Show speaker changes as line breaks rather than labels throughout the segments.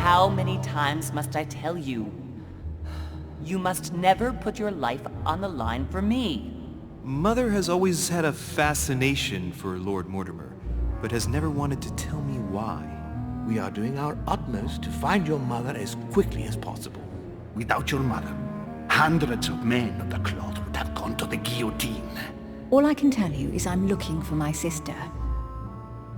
how many times must I tell you? You must never put your life on the line for me.
Mother has always had a fascination for Lord Mortimer, but has never wanted to tell me why.
We are doing our utmost to find your mother as quickly as possible.
Without your mother, hundreds of men of the cloth would have gone to the guillotine.
All I can tell you is I'm looking for my sister.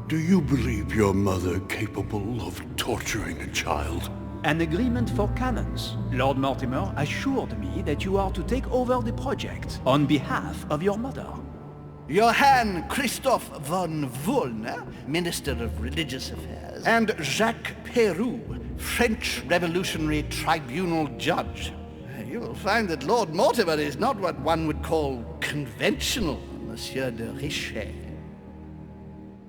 Do you believe your mother capable of torturing a child?
An agreement for cannons. Lord Mortimer assured me that you are to take over the project on behalf of your mother.
Johann Christoph von Wollner, Minister of Religious Affairs, and Jacques Peroux, French Revolutionary Tribunal Judge. You will find that Lord Mortimer is not what one would call conventional, Monsieur de Richet.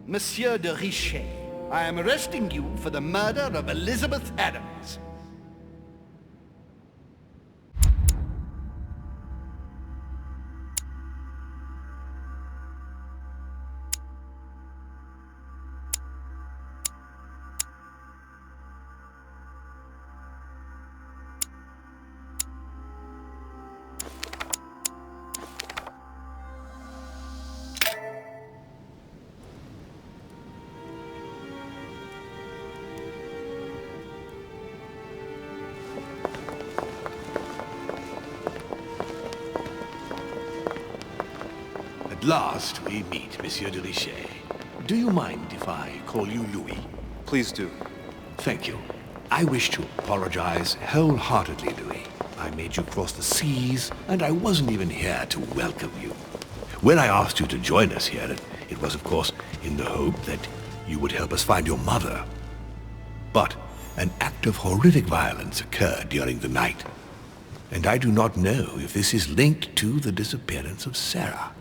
Monsieur de Richet, I am arresting you for the murder of Elizabeth Adams.
At last we meet, Monsieur de Richet. Do you mind if I call you Louis?
Please do.
Thank you. I wish to apologize wholeheartedly, Louis. I made you cross the seas, and I wasn't even here to welcome you. When I asked you to join us here, it was, of course, in the hope that you would help us find your mother. But an act of horrific violence occurred during the night, and I do not know if this is linked to the disappearance of Sarah.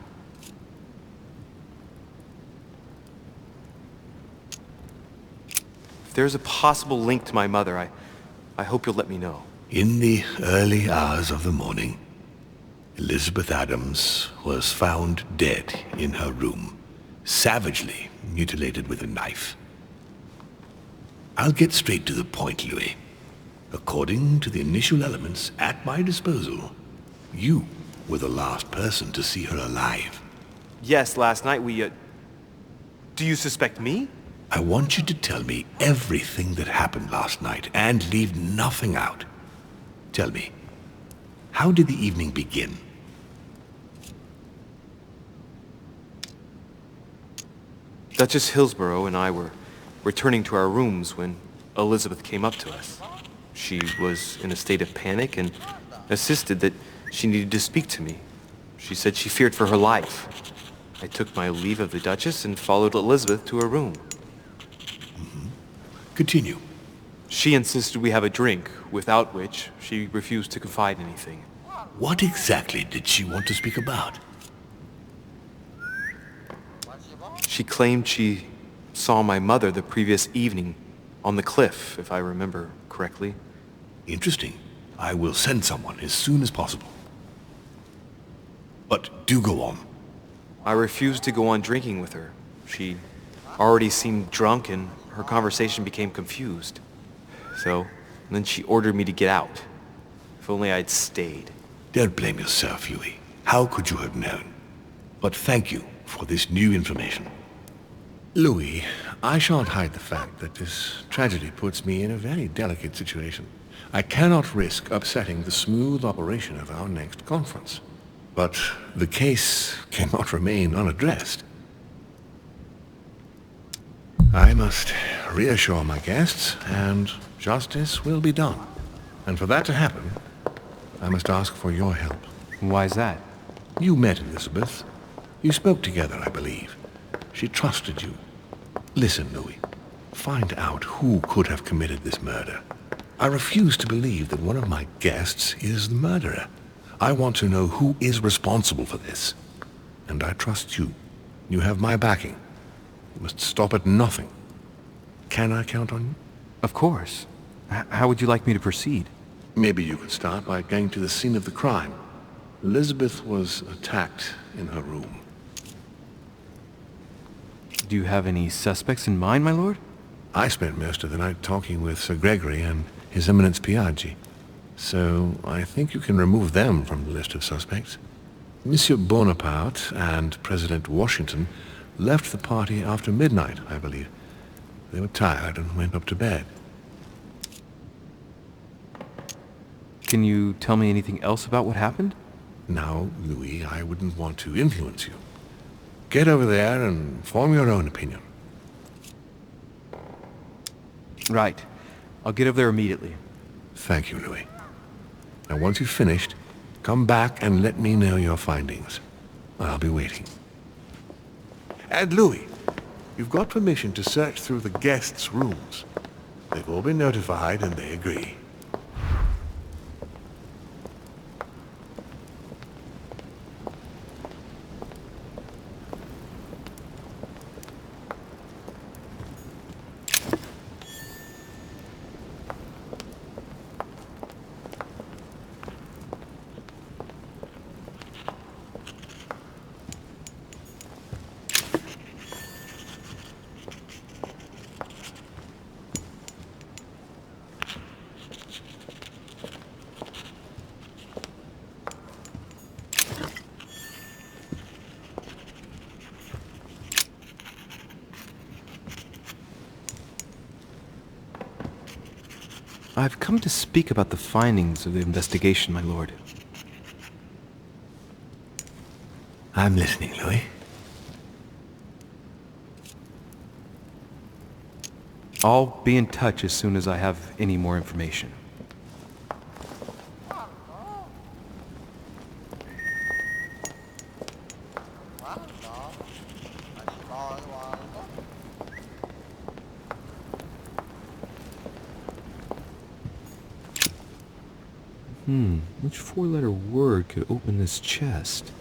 If there's a possible link to my mother, I hope you'll let me know.
In the early hours of the morning, Elizabeth Adams was found dead in her room, savagely mutilated with a knife. I'll get straight to the point, Louis. According to the initial elements at my disposal, you were the last person to see her alive.
Yes, last night Do you suspect me?
I want you to tell me everything that happened last night and leave nothing out. Tell me, how did the evening begin?
Duchess Hillsborough and I were returning to our rooms when Elizabeth came up to us. She was in a state of panic and insisted that she needed to speak to me. She said she feared for her life. I took my leave of the Duchess and followed Elizabeth to her room.
Continue.
She insisted we have a drink, without which she refused to confide anything.
What exactly did she want to speak about?
She claimed she saw my mother the previous evening on the cliff, if I remember correctly.
Interesting. I will send someone as soon as possible. But do go on.
I refused to go on drinking with her. She already seemed drunk and her conversation became confused. So, then she ordered me to get out. If only I'd stayed.
Don't blame yourself, Louis. How could you have known? But thank you for this new information. Louis, I shan't hide the fact that this tragedy puts me in a very delicate situation. I cannot risk upsetting the smooth operation of our next conference. But the case cannot remain unaddressed. I must reassure my guests, and justice will be done. And for that to happen, I must ask for your help.
Why's that?
You met Elizabeth. You spoke together, I believe. She trusted you. Listen, Louis. Find out who could have committed this murder. I refuse to believe that one of my guests is the murderer. I want to know who is responsible for this. And I trust you. You have my backing. You must stop at nothing. Can I count on you?
Of course. How would you like me to proceed?
Maybe you could start by going to the scene of the crime. Elizabeth was attacked in her room.
Do you have any suspects in mind, my lord?
I spent most of the night talking with Sir Gregory and His Eminence Piaggi. So I think you can remove them from the list of suspects. Monsieur Bonaparte and President Washington left the party after midnight, I believe. They were tired and went up to bed.
Can you tell me anything else about what happened?
Now, Louis, I wouldn't want to influence you. Get over there and form your own opinion.
Right. I'll get over there immediately.
Thank you, Louis. Now, once you've finished, come back and let me know your findings. I'll be waiting. And Louis, you've got permission to search through the guests' rooms. They've all been notified and they agree.
I've come to speak about the findings of the investigation, my lord.
I'm listening, Louis.
I'll be in touch as soon as I have any more information. Which four-letter word could open this chest?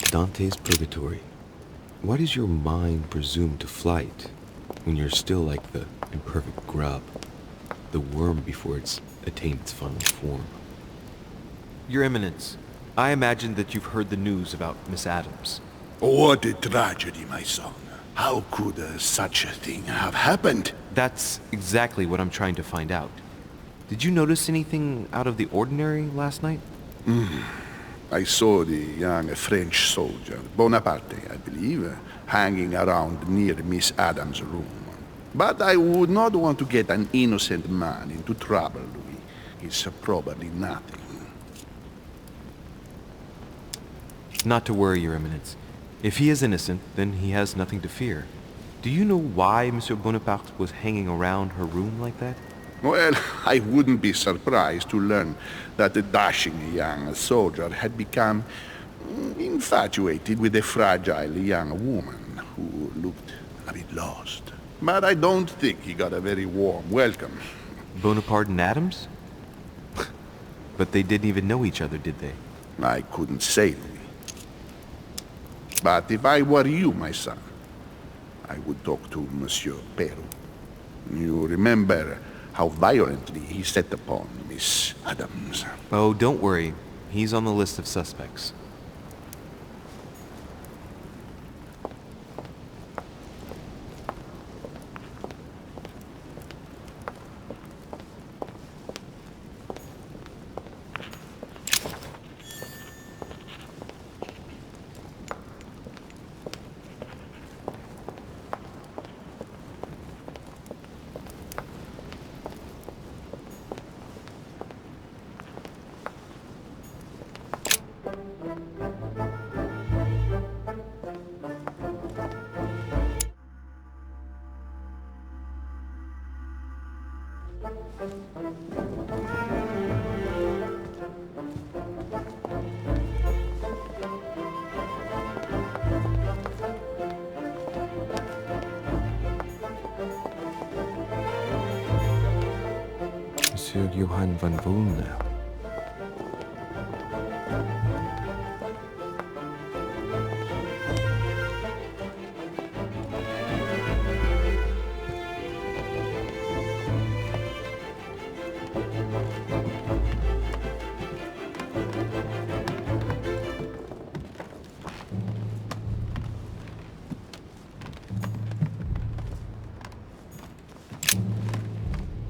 Dante's Purgatory. Why does your mind presume to flight when you're still like the imperfect grub, the worm before it's attained its final form?
Your Eminence, I imagine that you've heard the news about Miss Adams.
What a tragedy, my son. How could such a thing have happened?
That's exactly what I'm trying to find out. Did you notice anything out of the ordinary last night?
I saw the young French soldier, Bonaparte, I believe, hanging around near Miss Adams' room. But I would not want to get an innocent man into trouble, Louis. It's probably nothing.
Not to worry, Your Eminence. If he is innocent, then he has nothing to fear. Do you know why Monsieur Bonaparte was hanging around her room like that?
Well, I wouldn't be surprised to learn that the dashing young soldier had become infatuated with a fragile young woman who looked a bit lost. But I don't think he got a very warm welcome.
Bonaparte and Adams? But they didn't even know each other, did they?
I couldn't say, Louis. But if I were you, my son, I would talk to Monsieur Peru. You remember how violently he set upon Miss Adams.
Oh, don't worry. He's on the list of suspects.
Monsieur Johann van Volnau.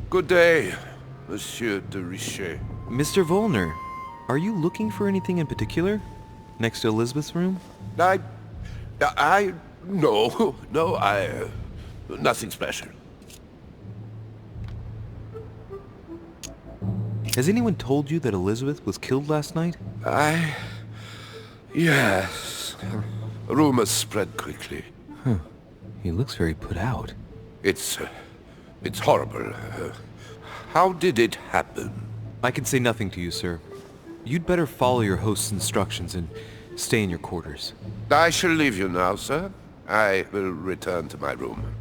Good day, Monsieur de Richet.
Mr. Volner, are you looking for anything in particular? Next to Elizabeth's room?
No, nothing special.
Has anyone told you that Elizabeth was killed last night?
Yes. Rumors spread quickly.
He looks very put out.
It's horrible. How did it happen?
I can say nothing to you, sir. You'd better follow your host's instructions and stay in your quarters.
I shall leave you now, sir. I will return to my room.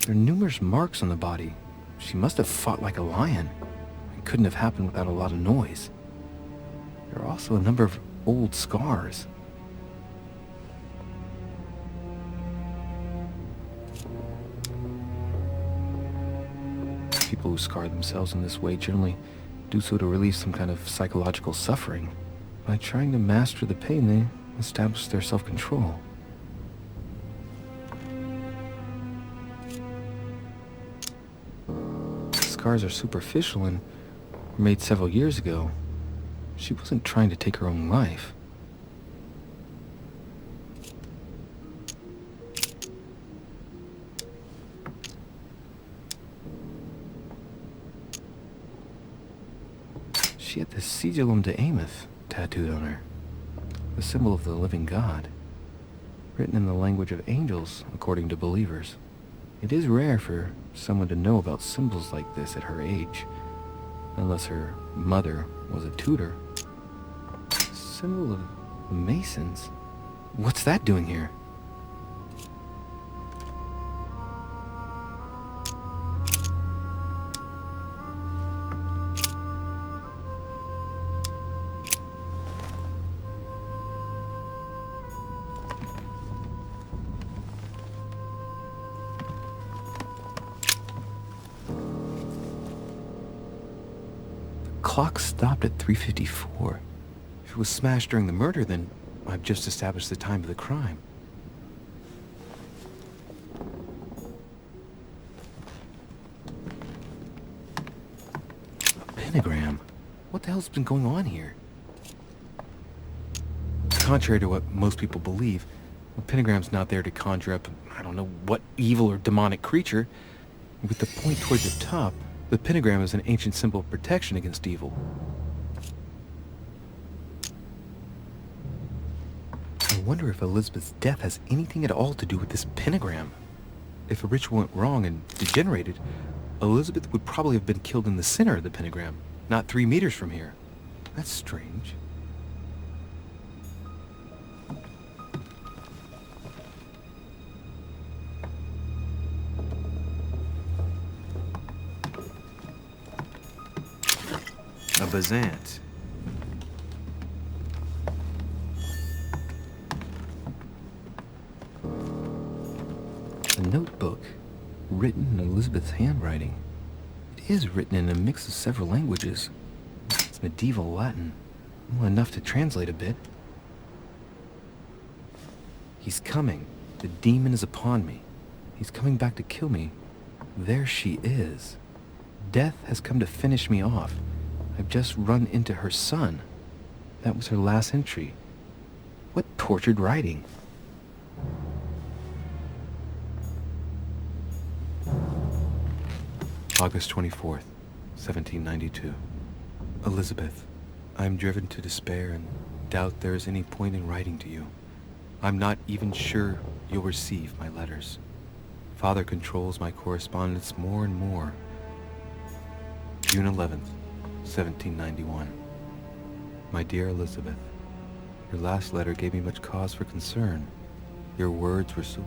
There are numerous marks on the body. She must have fought like a lion. It couldn't have happened without a lot of noise. There are also a number of old scars. People who scar themselves in this way generally do so to relieve some kind of psychological suffering. By trying to master the pain, they establish their self-control. The scars are superficial and were made several years ago. She wasn't trying to take her own life. She had the Sigillum de Ameth tattooed on her, the symbol of the living God, written in the language of angels, according to believers. It is rare for someone to know about symbols like this at her age, unless her mother was a tutor. Symbol of the Masons? What's that doing here? Clock stopped at 3:54. If it was smashed during the murder, then I've just established the time of the crime. A pentagram? What the hell's been going on here? Contrary to what most people believe, a pentagram's not there to conjure up, I don't know what evil or demonic creature. With the point toward the top, the pentagram is an ancient symbol of protection against evil. I wonder if Elizabeth's death has anything at all to do with this pentagram. If a ritual went wrong and degenerated, Elizabeth would probably have been killed in the center of the pentagram, not 3 meters from here. That's strange.
A Bazant.
A notebook, written in Elizabeth's handwriting. It is written in a mix of several languages. It's medieval Latin, well, enough to translate a bit. He's coming. The demon is upon me. He's coming back to kill me. There she is. Death has come to finish me off. I've just run into her son. That was her last entry. What tortured writing. August 24th, 1792. Elizabeth, I'm driven to despair and doubt there is any point in writing to you. I'm not even sure you'll receive my letters. Father controls my correspondence more and more. June 11th, 1791. My dear Elizabeth, your last letter gave me much cause for concern. Your words were so...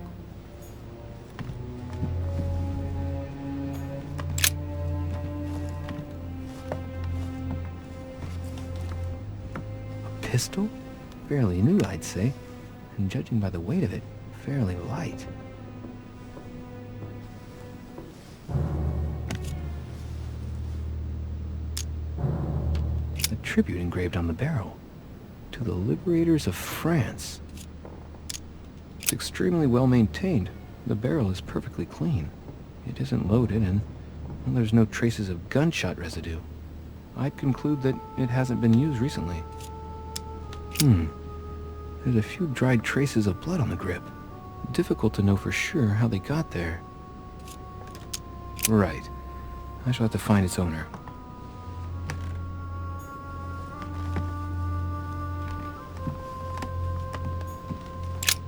A pistol? Fairly new, I'd say, and judging by the weight of it, fairly light. Tribute engraved on the barrel to the liberators of France. It's extremely well maintained. The barrel is perfectly clean. It isn't loaded and well, there's no traces of gunshot residue. I'd conclude that it hasn't been used recently. There's a few dried traces of blood on the grip. Difficult to know for sure how they got there. Right. I shall have to find its owner.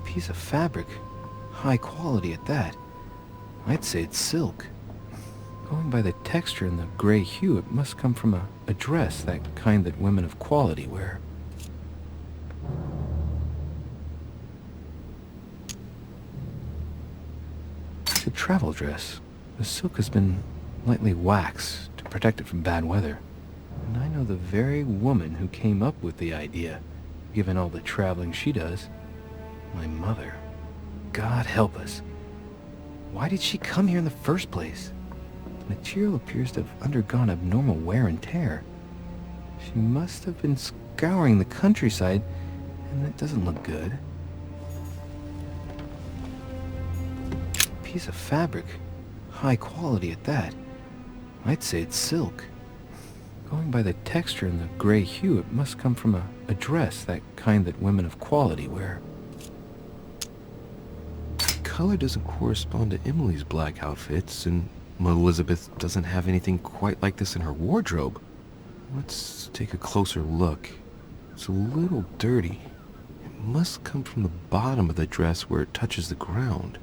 Piece of fabric, high quality at that. I'd say it's silk. Going by the texture and the gray hue, it must come from a dress, that kind that women of quality wear. travel dress. The silk has been lightly waxed to protect it from bad weather. And I know the very woman who came up with the idea, given all the traveling she does. My mother. God help us. Why did she come here in the first place? The material appears to have undergone abnormal wear and tear. She must have been scouring the countryside, and that doesn't look good. Piece of fabric. High quality at that. I'd say it's silk. Going by the texture and the gray hue, it must come from a dress, that kind that women of quality wear.
The color doesn't correspond to Emily's black outfits, and Elizabeth doesn't have anything quite like this in her wardrobe. Let's take a closer look. It's a little dirty. It must come from the bottom of the dress where it touches the ground.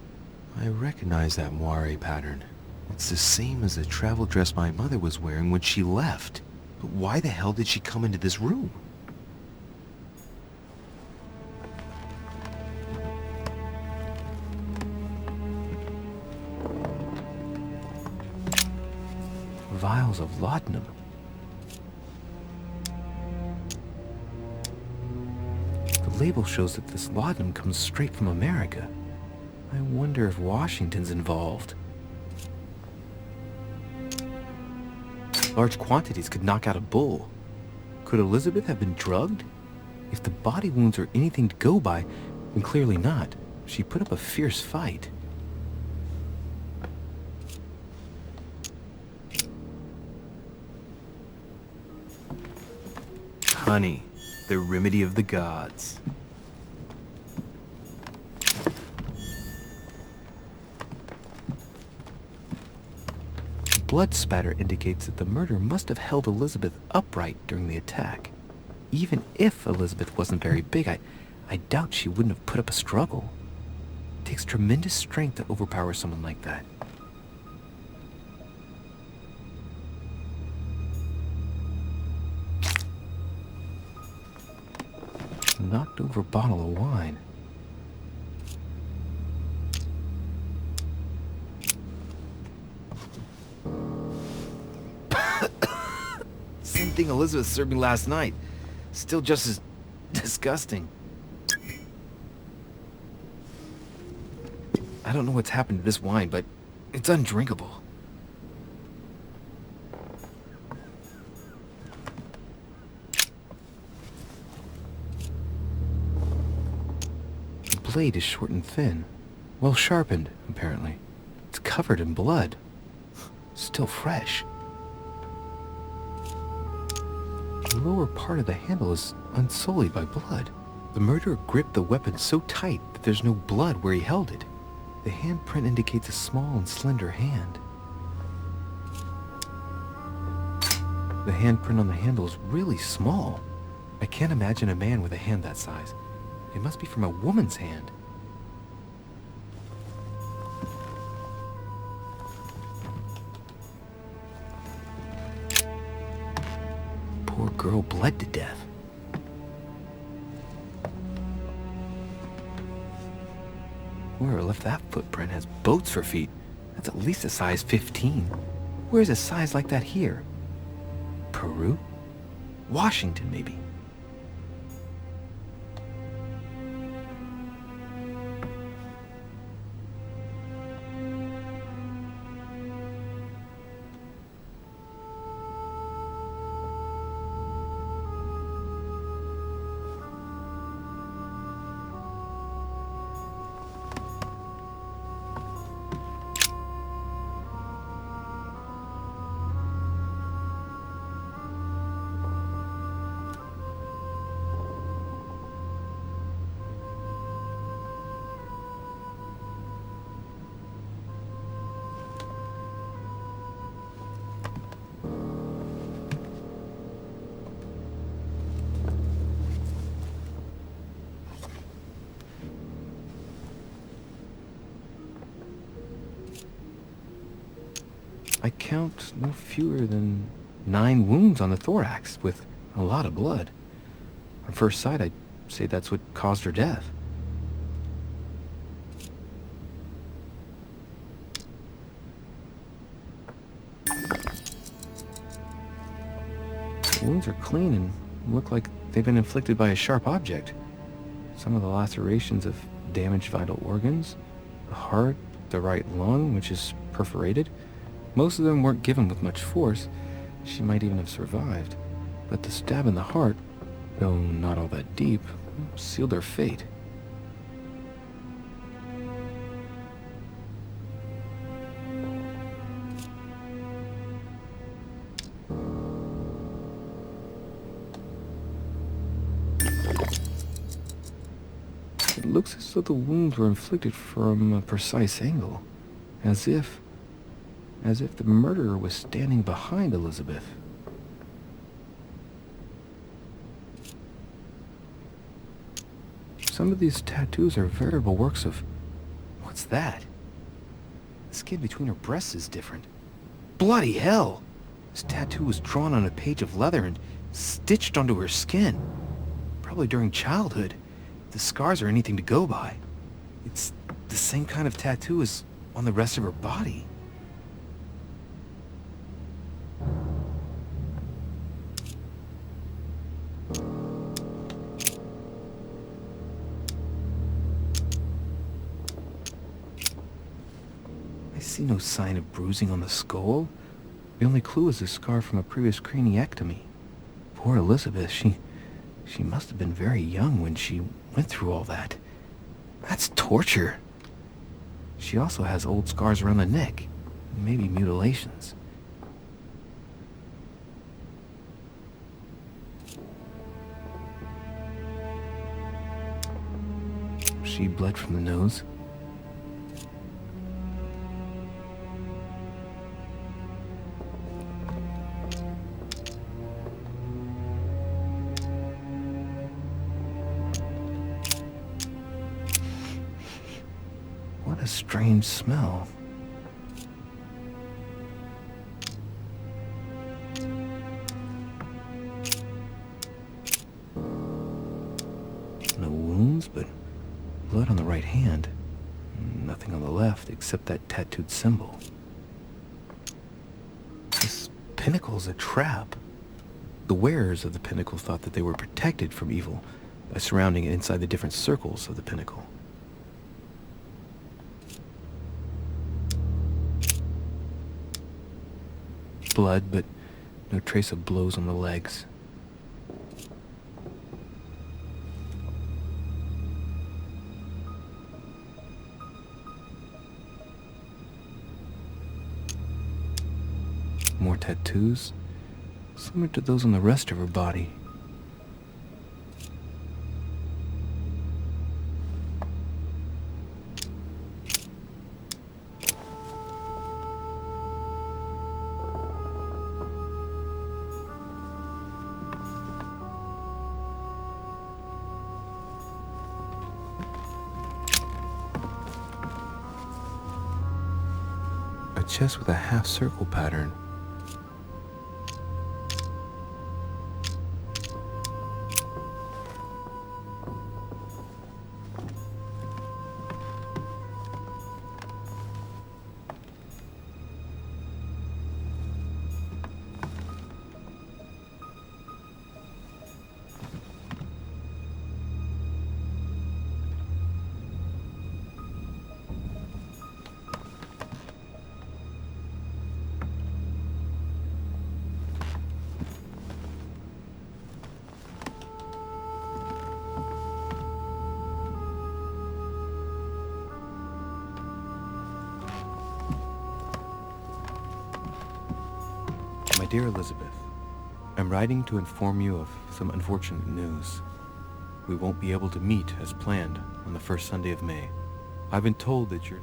I recognize that moire pattern. It's the same as the travel dress my mother was wearing when she left. But why the hell did she come into this room?
Vials of laudanum. The label shows that this laudanum comes straight from America. I wonder if Washington's involved. Large quantities could knock out a bull. Could Elizabeth have been drugged? If the body wounds are anything to go by, then clearly not. She put up a fierce fight.
Honey, the remedy of the gods.
Blood spatter indicates that the murderer must have held Elizabeth upright during the attack. Even if Elizabeth wasn't very big, I doubt she wouldn't have put up a struggle. It takes tremendous strength to overpower someone like that. Knocked over bottle of wine.
Same thing Elizabeth served me last night. Still just as disgusting.
I don't know what's happened to this wine, but it's undrinkable. The blade is short and thin. Well sharpened, apparently. It's covered in blood. Still fresh. The lower part of the handle is unsullied by blood. The murderer gripped the weapon so tight that there's no blood where he held it. The handprint indicates a small and slender hand. The handprint on the handle is really small. I can't imagine a man with a hand that size. It must be from a woman's hand. Poor girl bled to death. Whoever left that footprint has boats for feet. That's at least a size 15. Where's a size like that here? Peru? Washington, maybe. I count no fewer than 9 wounds on the thorax, with a lot of blood. On first sight, I'd say that's what caused her death.
wounds are clean and look like they've been inflicted by a sharp object. Some of the lacerations have damaged vital organs, the heart, the right lung, which is perforated. Most of them weren't given with much force. She might even have survived. But the stab in the heart, though not all that deep, sealed her fate. It looks as though the wounds were inflicted from a precise angle, as if the murderer was standing behind Elizabeth. Some of these tattoos are veritable works of... What's that? The skin between her breasts is different. Bloody hell! This tattoo was drawn on a page of leather and stitched onto her skin. Probably during childhood. If the scars are anything to go by. It's the same kind of tattoo as on the rest of her body. I see no sign of bruising on the skull. The only clue is a scar from a previous craniectomy. Poor Elizabeth, she must have been very young when she went through all that. That's torture. She also has old scars around the neck, maybe mutilations. She bled from the nose. What a strange smell. No wounds, but blood on the right hand. Nothing on the left except that tattooed symbol. This pinnacle's a trap. The wearers of the pinnacle thought that they were protected from evil by surrounding it inside the different circles of the pinnacle. Blood, but no trace of blows on the legs. More tattoos, similar to those on the rest of her body. A chest with a half-circle pattern. My dear Elizabeth, I'm writing to inform you of some unfortunate news. We won't be able to meet as planned on the first Sunday of May. I've been told that you're...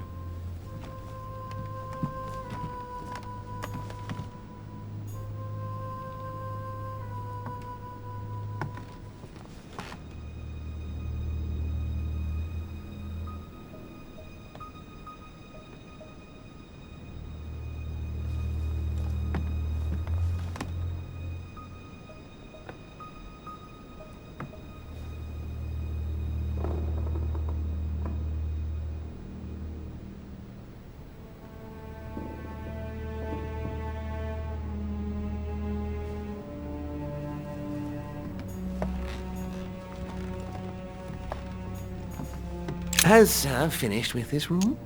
Has Sir finished with this room?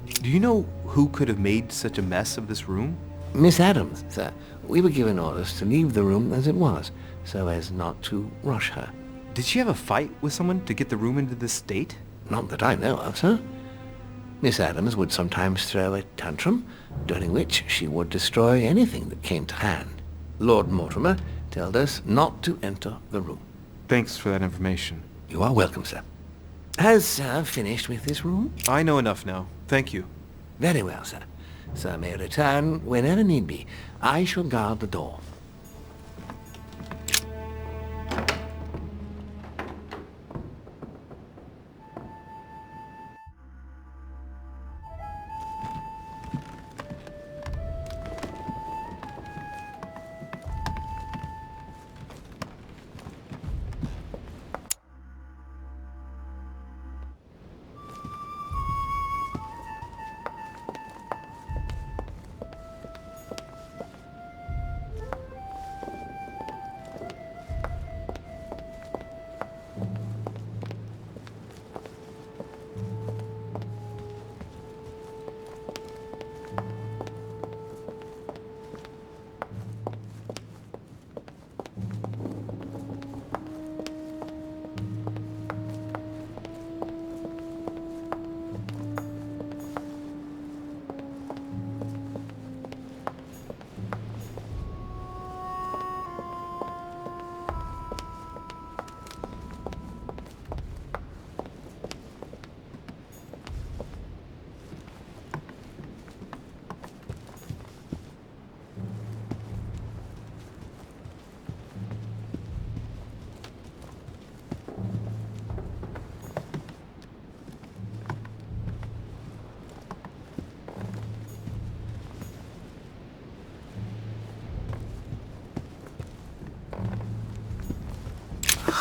Do you know who could have made such a mess of this room?
Miss Adams, sir. We were given orders to leave the room as it was, so as not to rush her.
Did she have a fight with someone to get the room into this state?
Not that I know of, sir. Miss Adams would sometimes throw a tantrum, during which she would destroy anything that came to hand. Lord Mortimer told us not to enter the room.
Thanks for that information.
You are welcome, sir. Has Sir finished with this room?
I know enough now. Thank you.
Very well, sir. Sir may return whenever need be. I shall guard the door.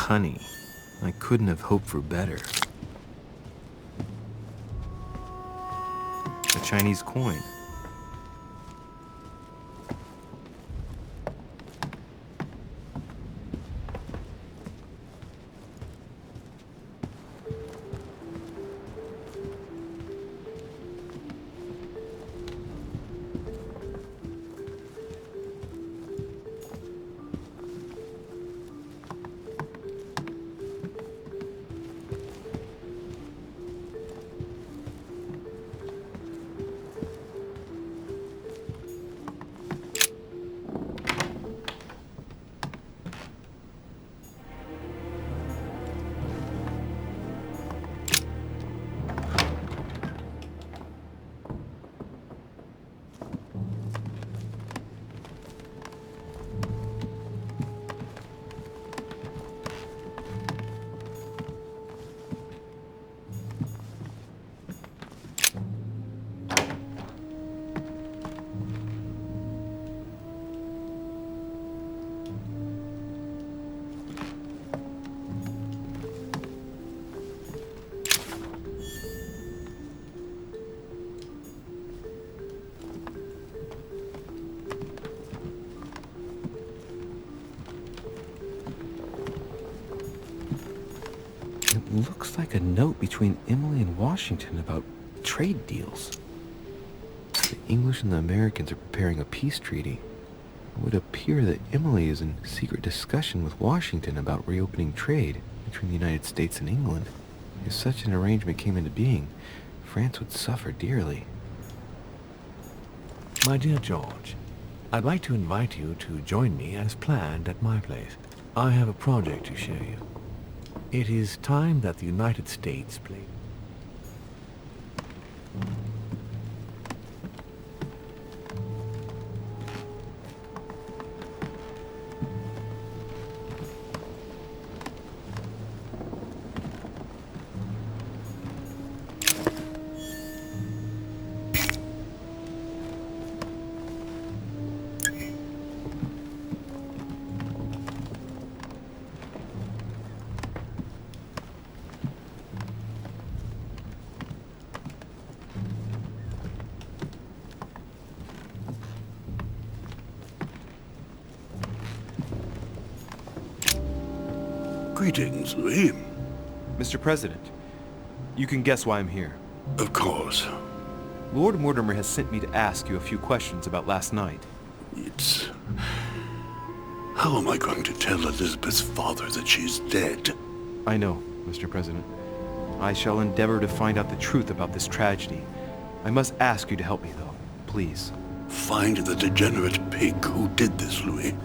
Honey, I couldn't have hoped for better. A Chinese coin. Looks like a note between Emily and Washington about trade deals. The English and the Americans are preparing a peace treaty. It would appear that Emily is in secret discussion with Washington about reopening trade between the United States and England. If such an arrangement came into being, France would suffer dearly.
My dear George, I'd like to invite you to join me as planned at my place. I have a project to show you. It is time that the United States played.
Greetings, Louis.
Mr. President, You can guess why I'm here.
Of course.
Lord Mortimer has sent me to ask you a few questions about last night.
It's... How am I going to tell Elizabeth's father that she's dead?
I know, Mr. President. I shall endeavor to find out the truth about this tragedy. I must ask you to help me, though. Please.
Find the degenerate pig who did this, Louis.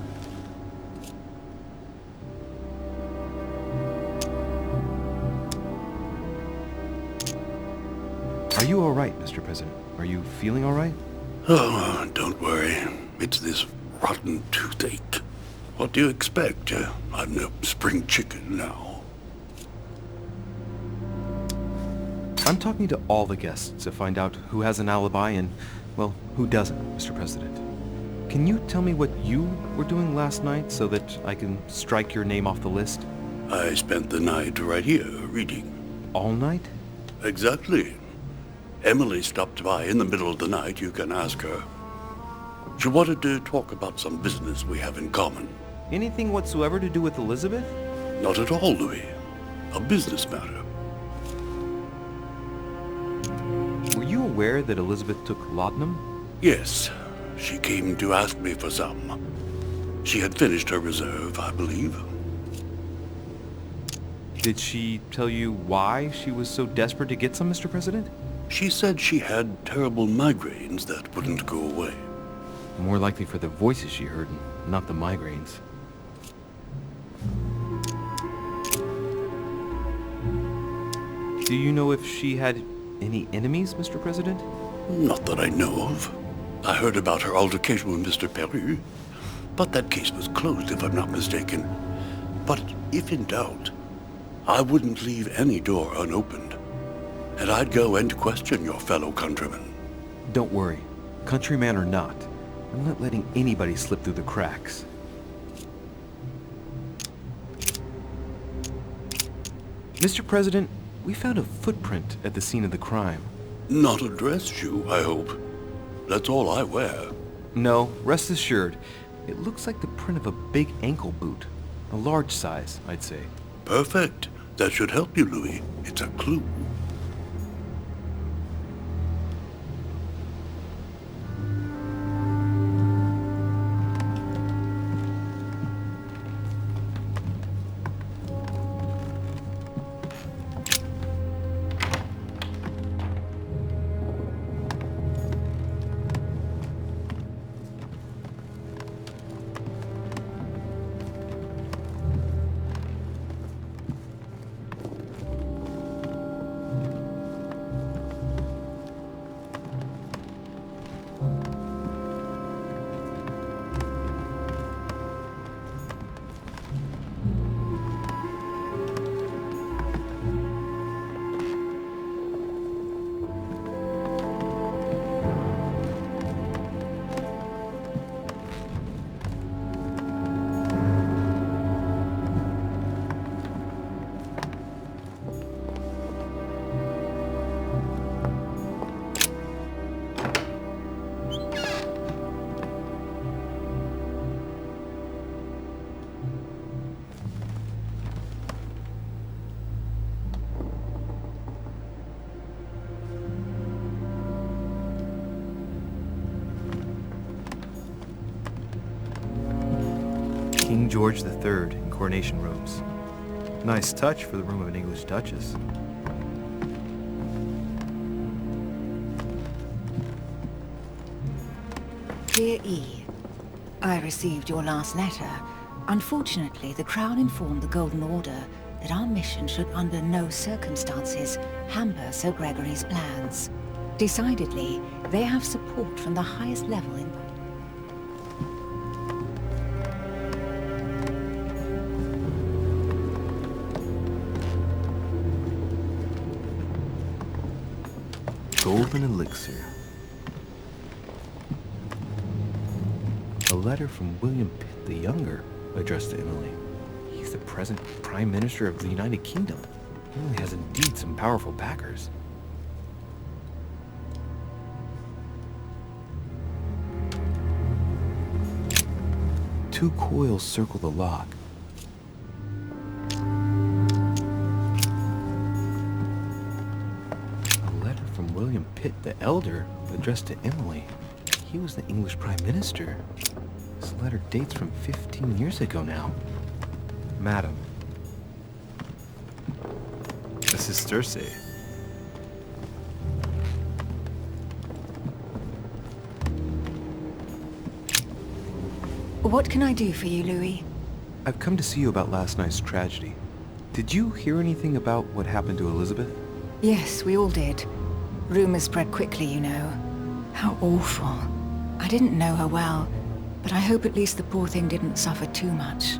Are you all right, Mr. President? Are you feeling all right?
Oh, don't worry. It's this rotten toothache. What do you expect? I'm no spring chicken now.
I'm talking to all the guests to find out who has an alibi and, well, who doesn't, Mr. President. Can you tell me what you were doing last night so that I can strike your name off the list?
I spent the night right here, reading.
All night?
Exactly. Emily stopped by in the middle of the night. You can ask her. She wanted to talk about some business we have in common.
Anything whatsoever to do with Elizabeth?
Not at all, Louis. A business matter.
Were you aware that Elizabeth took laudanum?
Yes. She came to ask me for some. She had finished her reserve, I believe.
Did she tell you why she was so desperate to get some, Mr. President?
She said she had terrible migraines that wouldn't go away.
More likely for the voices she heard, not the migraines. Do you know if she had any enemies, Mr. President?
Not that I know of. I heard about her altercation with Mr. Peru, but that case was closed if I'm not mistaken. But if in doubt, I wouldn't leave any door unopened. And I'd go and question your fellow countrymen.
Don't worry. Countryman or not, I'm not letting anybody slip through the cracks. Mr. President, we found a footprint at the scene of the crime.
Not a dress shoe, I hope. That's all I wear.
No, rest assured. It looks like the print of a big ankle boot. A large size, I'd say.
Perfect. That should help you, Louis. It's a clue.
King George III in coronation robes. Nice touch for the room of an English duchess.
Dear E, I received your last letter. Unfortunately, the Crown informed the Golden Order that our mission should under no circumstances hamper Sir Gregory's plans. Decidedly, they have support from the highest level in...
Golden elixir. A letter from William Pitt the Younger, addressed to Emily. He's the present Prime Minister of the United Kingdom. Emily has indeed some powerful backers. Two coils circle the lock. Pitt the Elder, addressed to Emily. He was the English Prime Minister. This letter dates from 15 years ago now. Madam. This is Circe.
What can I do for you, Louis?
I've come to see you about last night's tragedy. Did you hear anything about what happened to Elizabeth?
Yes, we all did. Rumors spread quickly, you know. How awful. I didn't know her well, but I hope at least the poor thing didn't suffer too much.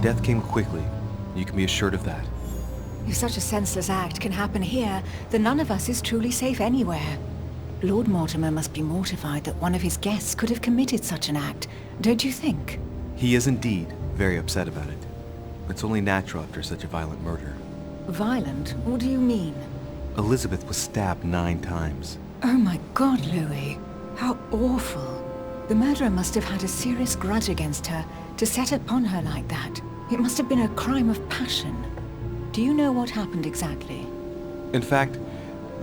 Death came quickly. You can be assured of that.
If such a senseless act can happen here, then none of us is truly safe anywhere. Lord Mortimer must be mortified that one of his guests could have committed such an act, don't you think?
He is indeed very upset about it. It's only natural after such a violent murder.
Violent? What do you mean?
Elizabeth was stabbed 9 times.
Oh my God, Louis. How awful. The murderer must have had a serious grudge against her to set upon her like that. It must have been a crime of passion. Do you know what happened exactly?
In fact,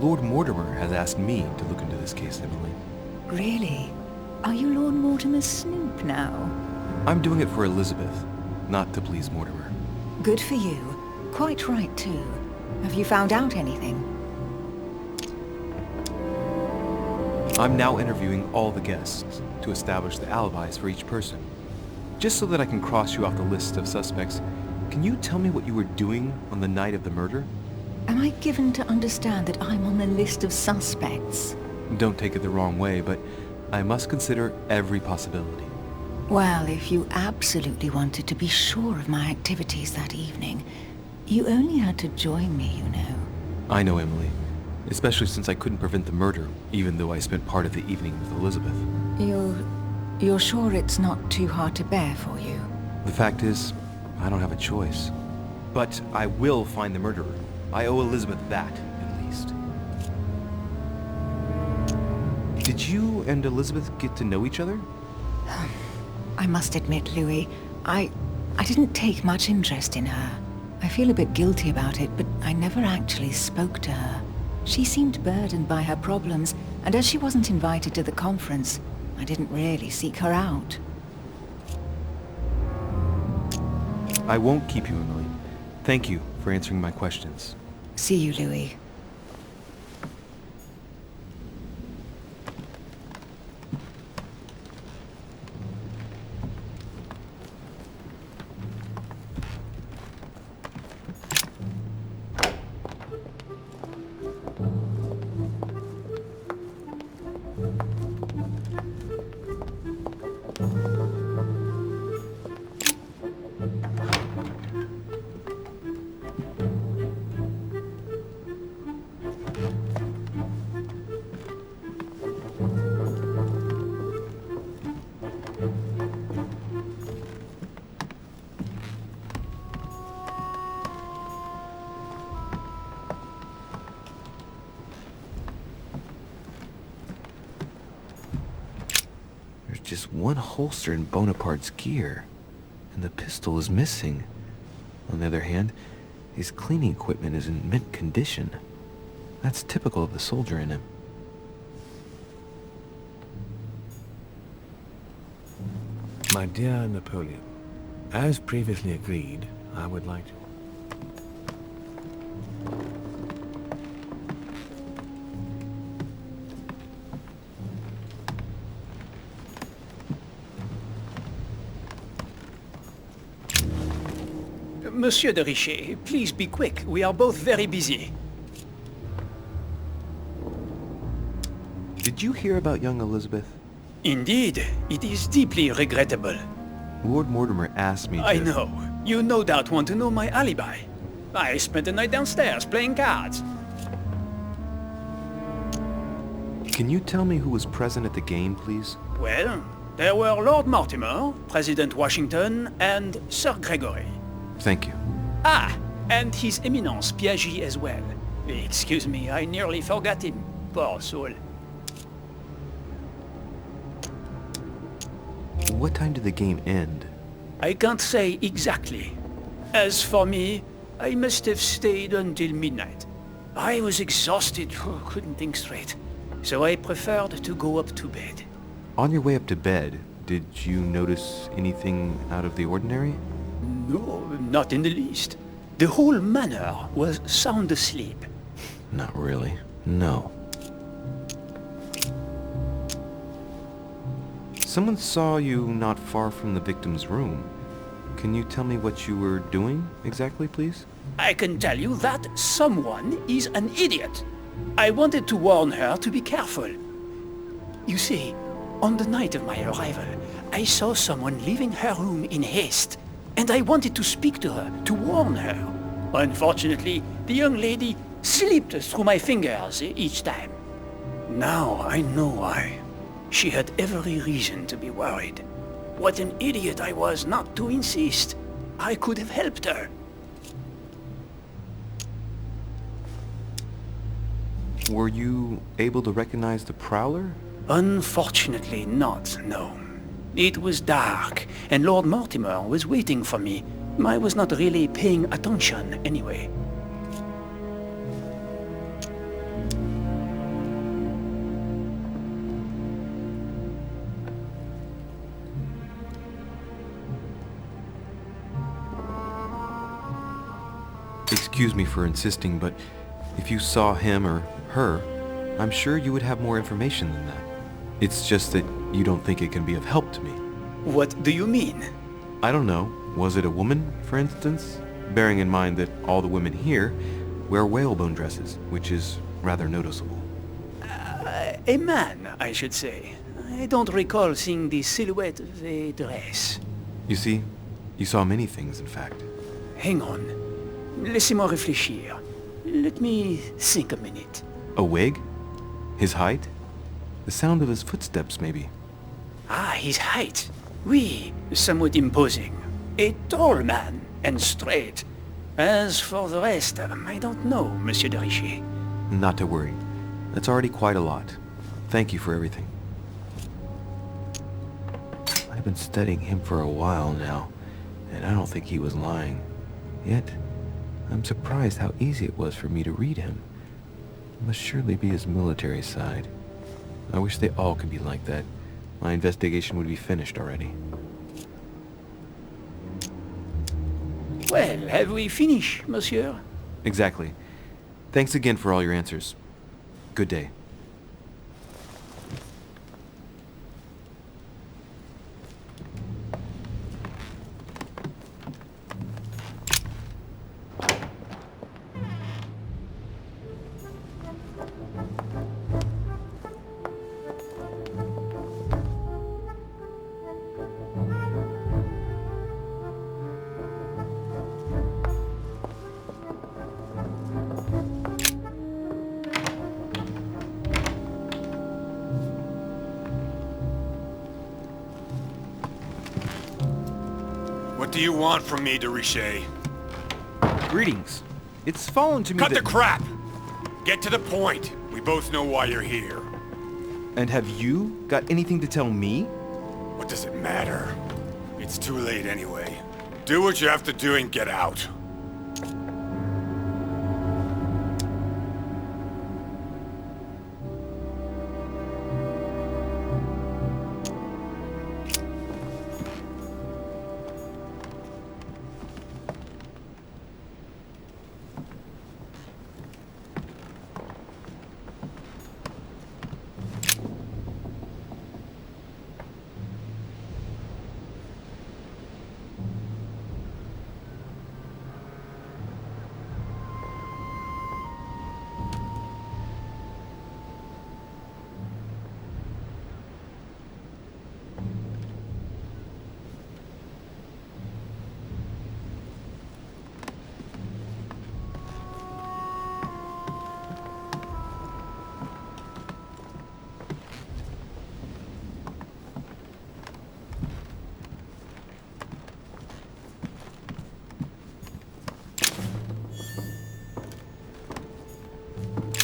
Lord Mortimer has asked me to look into this case, Emily.
Really? Are you Lord Mortimer's snoop now?
I'm doing it for Elizabeth, not to please Mortimer.
Good for you. Quite right, too. Have you found out anything?
I'm now interviewing all the guests to establish the alibis for each person. Just so that I can cross you off the list of suspects, can you tell me what you were doing on the night of the murder?
Am I given to understand that I'm on the list of suspects?
Don't take it the wrong way, but I must consider every possibility.
Well, if you absolutely wanted to be sure of my activities that evening, you only had to join me, you know.
I know, Emily. Especially since I couldn't prevent the murder, even though I spent part of the evening with Elizabeth.
You're sure it's not too hard to bear for you?
The fact is, I don't have a choice. But I will find the murderer. I owe Elizabeth that, at least. Did you and Elizabeth get to know each other?
I must admit, Louis, I didn't take much interest in her. I feel a bit guilty about it, but I never actually spoke to her. She seemed burdened by her problems, and as she wasn't invited to the conference, I didn't really seek her out.
I won't keep you, Emily. Thank you for answering my questions.
See you, Louis.
Just one holster in Bonaparte's gear, and the pistol is missing. On the other hand, his cleaning equipment is in mint condition. That's typical of the soldier in him.
My dear Napoleon, as previously agreed, I would like to...
Monsieur de Richet, please be quick. We are both very busy.
Did you hear about young Elizabeth?
Indeed, it is deeply regrettable.
Lord Mortimer asked me to...
I know. You no doubt want to know my alibi. I spent the night downstairs playing cards.
Can you tell me who was present at the game, please?
Well, there were Lord Mortimer, President Washington, and Sir Gregory.
Thank you.
Ah, and His Eminence Piaget as well. Excuse me, I nearly forgot him. Poor soul.
What time did the game end?
I can't say exactly. As for me, I must have stayed until midnight. I was exhausted, couldn't think straight. So I preferred to go up to bed.
On your way up to bed, did you notice anything out of the ordinary?
No, not in the least. The whole manor was sound asleep.
Not really. No. Someone saw you not far from the victim's room. Can you tell me what you were doing exactly, please?
I can tell you that someone is an idiot. I wanted to warn her to be careful. You see, on the night of my arrival, I saw someone leaving her room in haste, and I wanted to speak to her, to warn her. Unfortunately, the young lady slipped through my fingers each time. Now I know why. She had every reason to be worried. What an idiot I was not to insist. I could have helped her.
Were you able to recognize the Prowler?
Unfortunately not, no. It was dark, and Lord Mortimer was waiting for me. I was not really paying attention anyway.
Excuse me for insisting, but if you saw him or her, I'm sure you would have more information than that. It's just that you don't think it can be of help to me.
What do you mean?
I don't know. Was it a woman, for instance? Bearing in mind that all the women here wear whalebone dresses, which is rather noticeable.
A man, I should say. I don't recall seeing the silhouette of a dress.
You see, you saw many things, in fact.
Hang on. Laissez-moi réfléchir. Let me think a minute.
A wig? His height? The sound of his footsteps, maybe.
Ah, his height. Oui, somewhat imposing. A tall man, and straight. As for the rest, I don't know, Monsieur de Richet.
Not to worry. That's already quite a lot. Thank you for everything. I've been studying him for a while now, and I don't think he was lying. Yet, I'm surprised how easy it was for me to read him. It must surely be his military side. I wish they all could be like that. My investigation would be finished already.
Well, have we finished, monsieur?
Exactly. Thanks again for all your answers. Good day.
What do you want from me, de Richet?
Greetings. It's fallen to me
Cut
that...
the crap! Get to the point. We both know why you're here.
And have you got anything to tell me?
What does it matter? It's too late anyway. Do what you have to do and get out.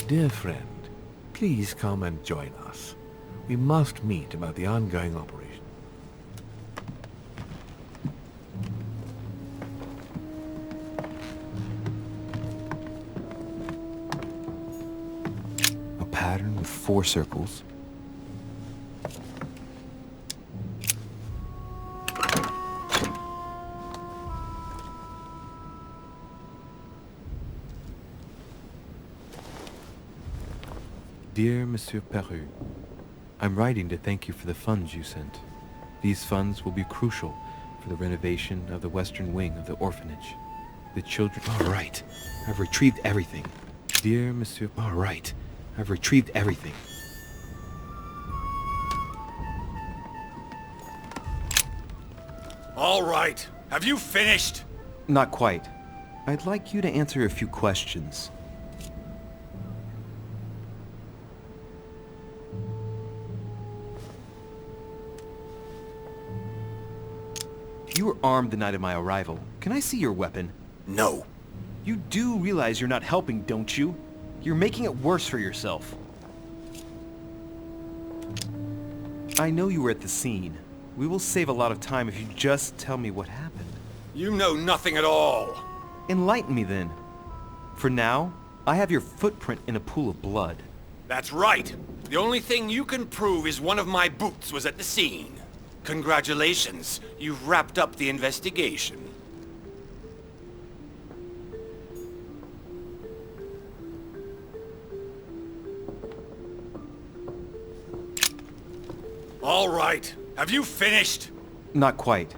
Dear friend, please come and join us. We must meet about the ongoing operation.
with 4 circles. Dear Monsieur Peru, I'm writing to thank you for the funds you sent. These funds will be crucial for the renovation of the western wing of the orphanage. The children...
All right. I've retrieved everything.
Dear Monsieur...
All right. I've retrieved everything.
All right. Have you finished?
Not quite. I'd like you to answer a few questions. You were armed the night of my arrival. Can I see your weapon?
No.
You do realize you're not helping, don't you? You're making it worse for yourself. I know you were at the scene. We will save a lot of time if you just tell me what happened.
You know nothing at all.
Enlighten me then. For now, I have your footprint in a pool of blood.
That's right. The only thing you can prove is one of my boots was at the scene. Congratulations. You've wrapped up the investigation. All right. Have you finished?
Not quite.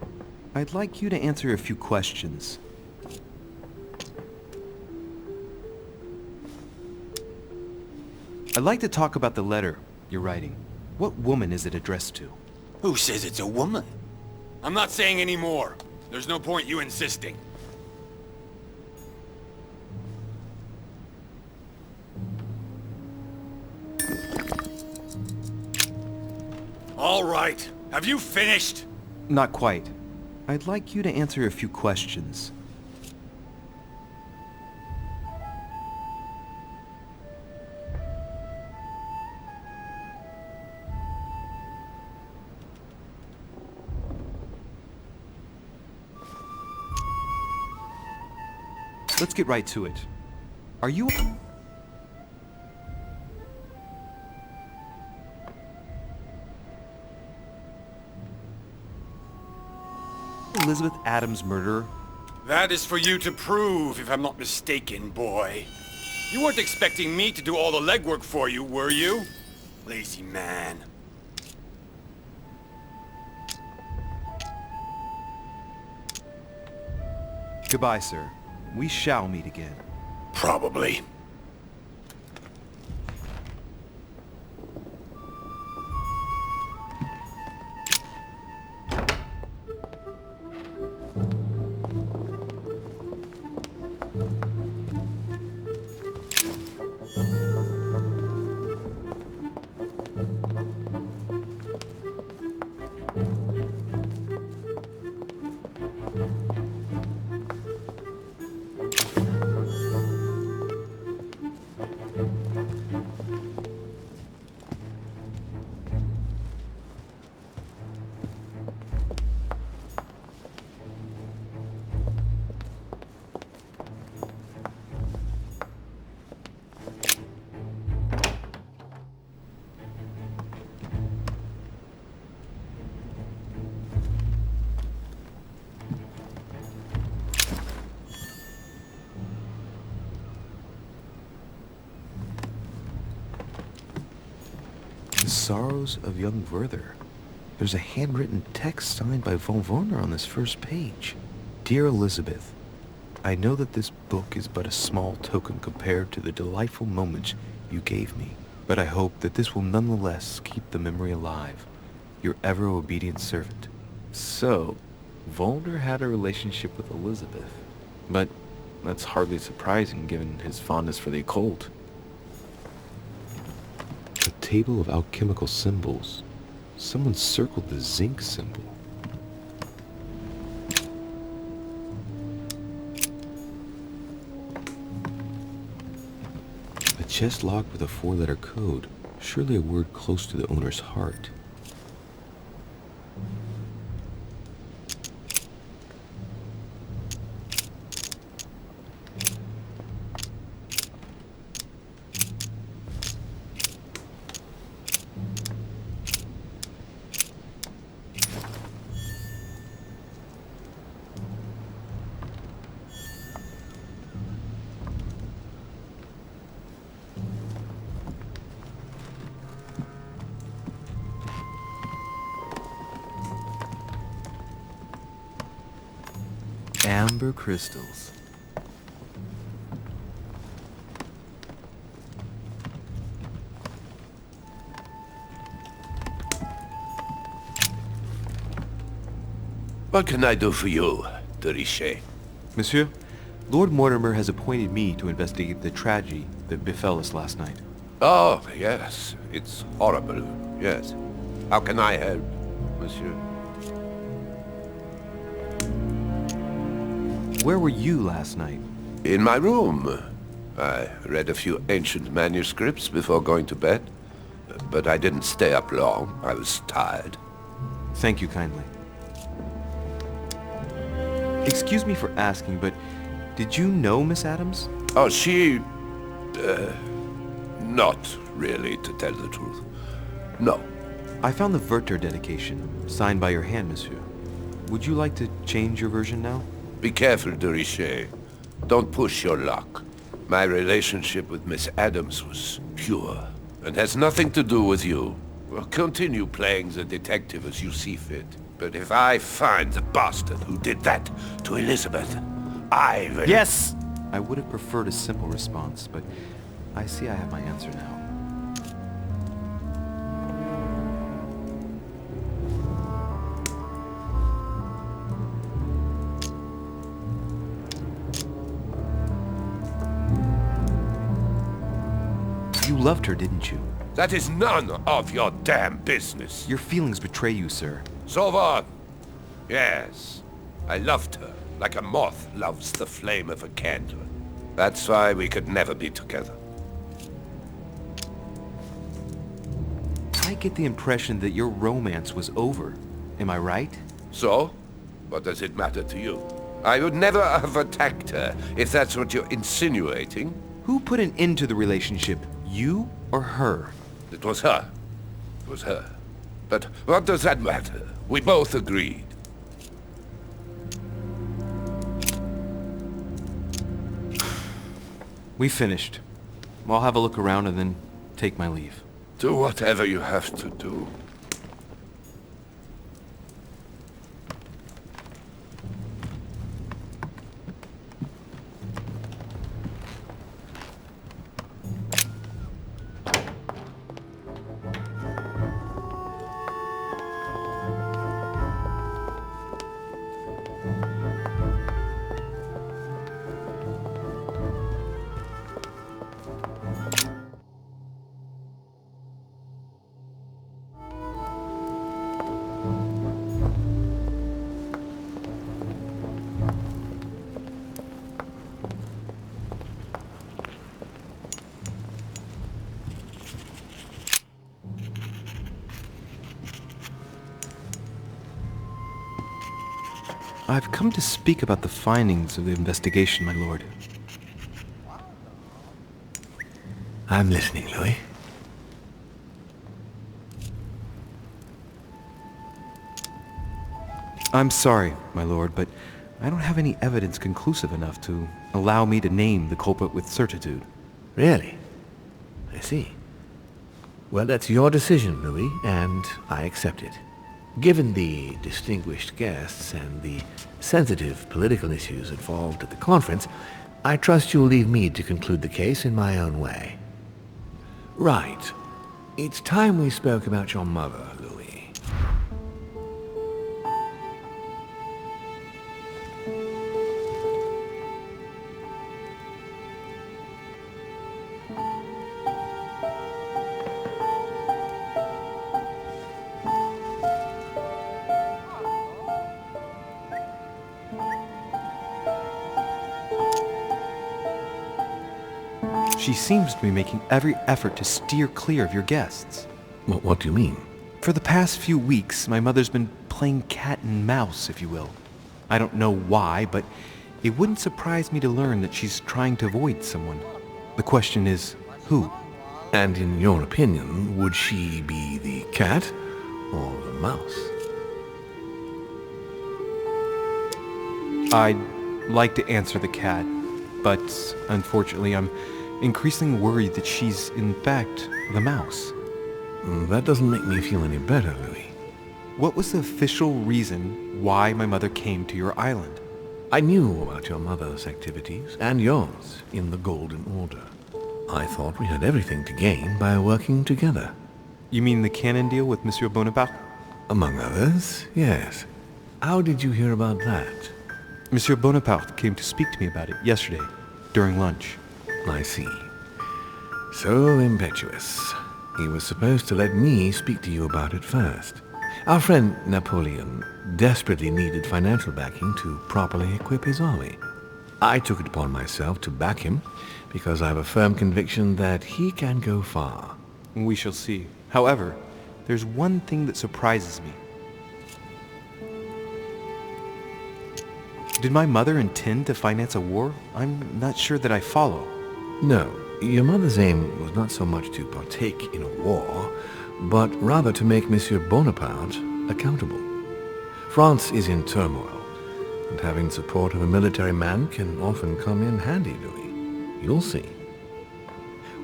I'd like you to answer a few questions. I'd like to talk about the letter you're writing. What woman is it addressed to?
Who says it's a woman? I'm not saying any more. There's no point you insisting. All right. Have you finished?
Not quite. I'd like you to answer a few questions. Let's get right to it. Are you... Elizabeth Adams' murderer?
That is for you to prove, if I'm not mistaken, boy. You weren't expecting me to do all the legwork for you, were you? Lazy man.
Goodbye, sir. We shall meet again.
Probably.
The Sorrows of Young Werther. There's a handwritten text signed by von Werner on this first page. Dear Elizabeth, I know that this book is but a small token compared to the delightful moments you gave me, but I hope that this will nonetheless keep the memory alive. Your ever-obedient servant. So, Werner had a relationship with Elizabeth. But that's hardly surprising given his fondness for the occult.
A table of alchemical symbols. Someone circled the zinc symbol. A chest locked with a 4-letter code. Surely a word close to the owner's heart.
Amber crystals.
What can I do for you, de Richet?
Monsieur, Lord Mortimer has appointed me to investigate the tragedy that befell us last night.
Oh, yes. It's horrible. Yes. How can I help, monsieur?
Where were you last night?
In my room. I read a few ancient manuscripts before going to bed. But I didn't stay up long. I was tired.
Thank you kindly. Excuse me for asking, but did you know Miss Adams?
Oh, she... not really, to tell the truth. No.
I found the Werther dedication, signed by your hand, monsieur. Would you like to change your version now?
Be careful, de Richet. Don't push your luck. My relationship with Miss Adams was pure, and has nothing to do with you. Well, continue playing the detective as you see fit. But if I find the bastard who did that to Elizabeth, I will...
Yes! I would have preferred a simple response, but I see I have my answer now. You loved her, didn't you?
That is none of your damn business.
Your feelings betray you, sir.
So what? Yes. I loved her, like a moth loves the flame of a candle. That's why we could never be together.
I get the impression that your romance was over. Am I right?
So? What does it matter to you? I would never have attacked her, if that's what you're insinuating.
Who put an end to the relationship? You or her?
It was her. It was her. But what does that matter? We both agreed.
We finished. I'll have a look around and then take my leave.
Do whatever you have to do.
I've come to speak about the findings of the investigation, my lord.
I'm listening, Louis.
I'm sorry, my lord, but I don't have any evidence conclusive enough to allow me to name the culprit with certitude.
Really? I see. Well, that's your decision, Louis, and I accept it. Given the distinguished guests and the sensitive political issues involved at the conference, I trust you'll leave me to conclude the case in my own way. Right. It's time we spoke about your mother, Louis.
She seems to be making every effort to steer clear of your guests.
What do you mean?
For the past few weeks, my mother's been playing cat and mouse, if you will. I don't know why, but it wouldn't surprise me to learn that she's trying to avoid someone. The question is, who?
And in your opinion, would she be the cat or the mouse?
I'd like to answer the cat, but unfortunately I'm increasingly worried that she's in fact the mouse.
That doesn't make me feel any better, Louis.
What was the official reason why my mother came to your island?
I knew about your mother's activities, and yours, in the Golden Order. I thought we had everything to gain by working together.
You mean the cannon deal with Monsieur Bonaparte?
Among others, yes. How did you hear about that?
Monsieur Bonaparte came to speak to me about it yesterday, during lunch.
I see. So impetuous. He was supposed to let me speak to you about it first. Our friend Napoleon desperately needed financial backing to properly equip his army. I took it upon myself to back him because I have a firm conviction that he can go far.
We shall see. However, there's one thing that surprises me. Did my mother intend to finance a war? I'm not sure that I follow.
No, your mother's aim was not so much to partake in a war, but rather to make Monsieur Bonaparte accountable. France is in turmoil, and having support of a military man can often come in handy, Louis. You'll see.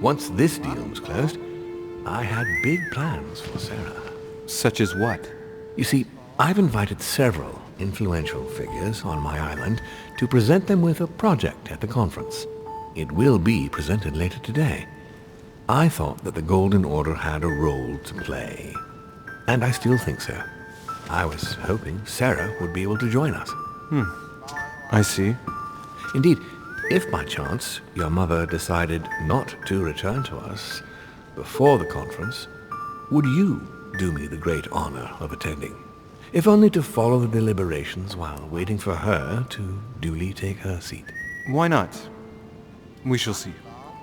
Once this deal was closed, I had big plans for Sarah.
Such as what?
You see, I've invited several influential figures on my island to present them with a project at the conference. It will be presented later today. I thought that the Golden Order had a role to play. And I still think so. I was hoping Sarah would be able to join us.
I see.
Indeed, if by chance your mother decided not to return to us before the conference, would you do me the great honor of attending? If only to follow the deliberations while waiting for her to duly take her seat.
Why not? We shall see.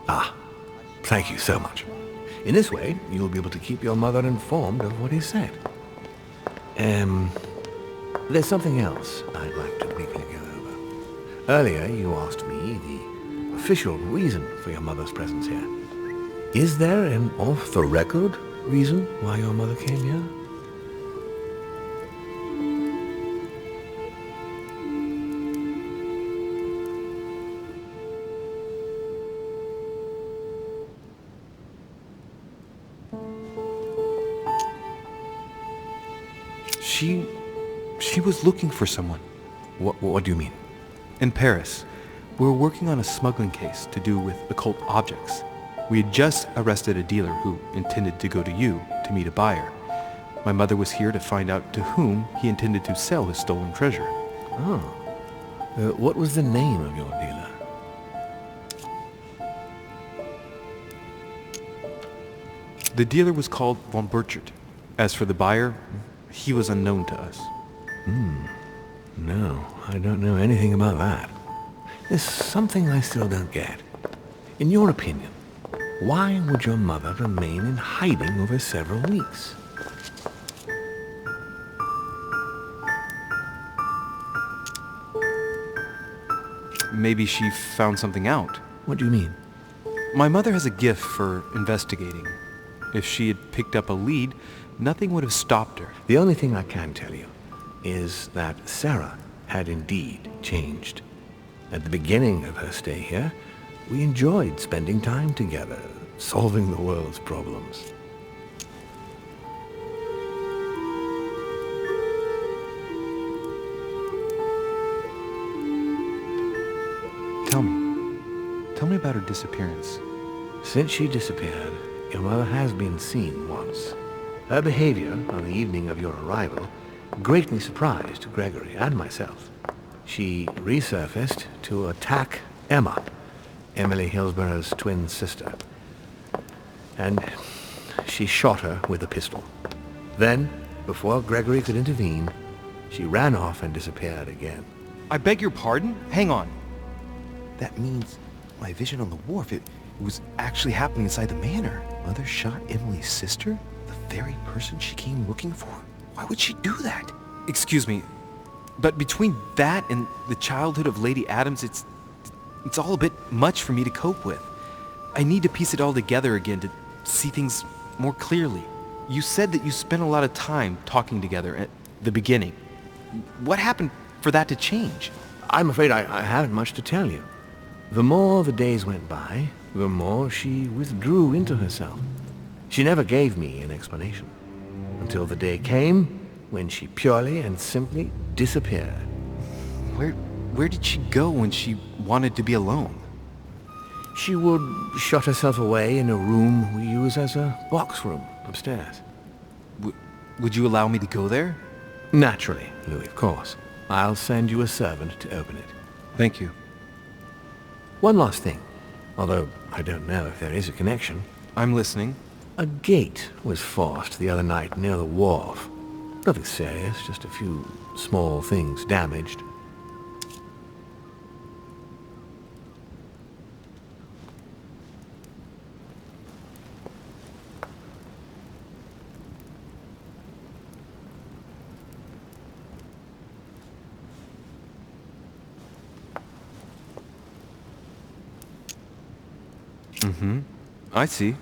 Ah, thank you so much. In this way, you'll be able to keep your mother informed of what is said. There's something else I'd like to briefly go over. Earlier, you asked me the official reason for your mother's presence here. Is there an off-the-record reason why your mother came here?
She was looking for someone.
What do you mean?
In Paris, we were working on a smuggling case to do with occult objects. We had just arrested a dealer who intended to go to you to meet a buyer. My mother was here to find out to whom he intended to sell his stolen treasure.
Oh. What was the name of your dealer?
The dealer was called von Burchard. As for the buyer, he was unknown to us.
No, I don't know anything about that. There's something I still don't get. In your opinion, why would your mother remain in hiding over several weeks?
Maybe she found something out.
What do you mean?
My mother has a gift for investigating. If she had picked up a lead, nothing would have stopped her.
The only thing I can tell you is that Sarah had indeed changed. At the beginning of her stay here, we enjoyed spending time together, solving the world's problems.
Tell me about her disappearance.
Since she disappeared, your mother has been seen once. Her behavior on the evening of your arrival greatly surprised Gregory and myself. She resurfaced to attack Emma, Emily Hillsborough's twin sister. And she shot her with a pistol. Then, before Gregory could intervene, she ran off and disappeared again.
I beg your pardon? Hang on.
That means my vision on the wharf, it was actually happening inside the manor. Mother shot Emily's sister? The very person she came looking for? Why would she do that?
Excuse me, but between that and the childhood of Lady Adams, it's all a bit much for me to cope with. I need to piece it all together again to see things more clearly. You said that you spent a lot of time talking together at the beginning. What happened for that to change?
I'm afraid I haven't much to tell you. The more the days went by, the more she withdrew into herself. She never gave me an explanation, until the day came when she purely and simply disappeared.
Where did she go when she wanted to be alone?
She would shut herself away in a room we use as a box room upstairs.
Would you allow me to go there?
Naturally, Louis, of course. I'll send you a servant to open it.
Thank you.
One last thing, although I don't know if there is a connection.
I'm listening.
A gate was forced the other night near the wharf. Nothing serious, just a few small things damaged.
I see.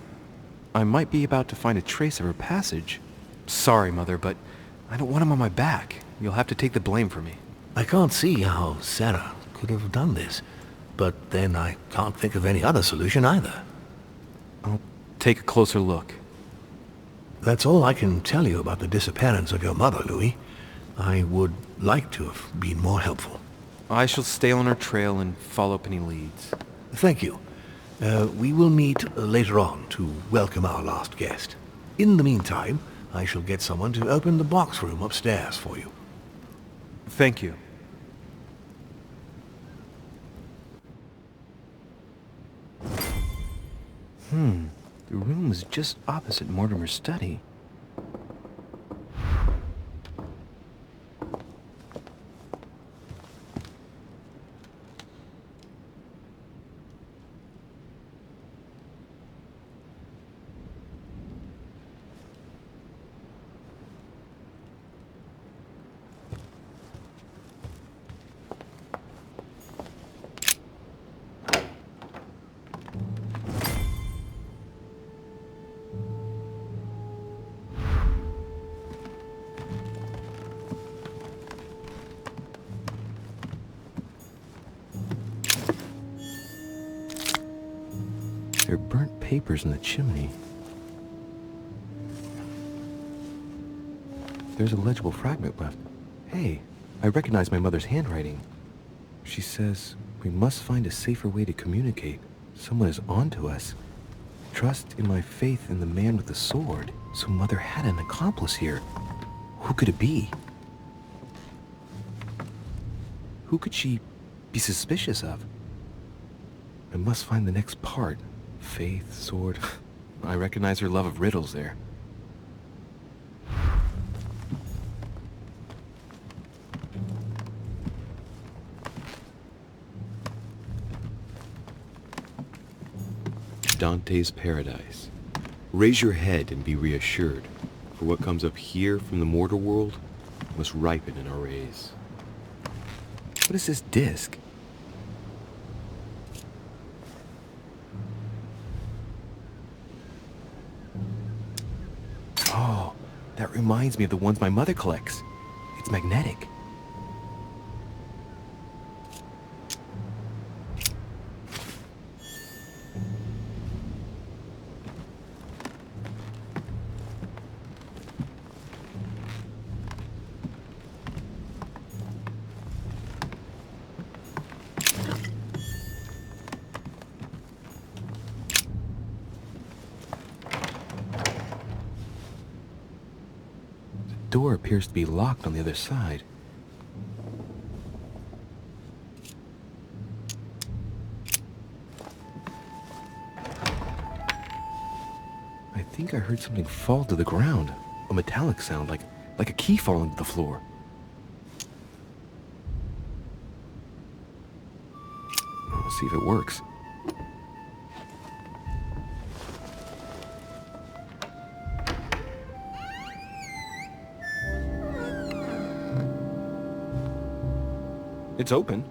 I might be about to find a trace of her passage. Sorry, Mother, but I don't want him on my back. You'll have to take the blame for me.
I can't see how Sarah could have done this, but then I can't think of any other solution either.
I'll take a closer look.
That's all I can tell you about the disappearance of your mother, Louis. I would like to have been more helpful.
I shall stay on her trail and follow up any leads.
Thank you. We will meet later on to welcome our last guest. In the meantime, I shall get someone to open the box room upstairs for you.
Thank you. The room is just opposite Mortimer's study. There are burnt papers in the chimney. There's a legible fragment left. Hey, I recognize my mother's handwriting. She says, we must find a safer way to communicate. Someone is onto us. Trust in my faith in the man with the sword. So Mother had an accomplice here. Who could it be? Who could she be suspicious of? I must find the next part. Faith, sword. I recognize her love of riddles there. Dante's Paradise. Raise your head and be reassured, for what comes up here from the mortal world must ripen in our rays. What is this disc? Oh, that reminds me of the ones my mother collects. It's magnetic. The door appears to be locked on the other side. I think I heard something fall to the ground. A metallic sound, like a key falling to the floor. We'll see if it works. It's open.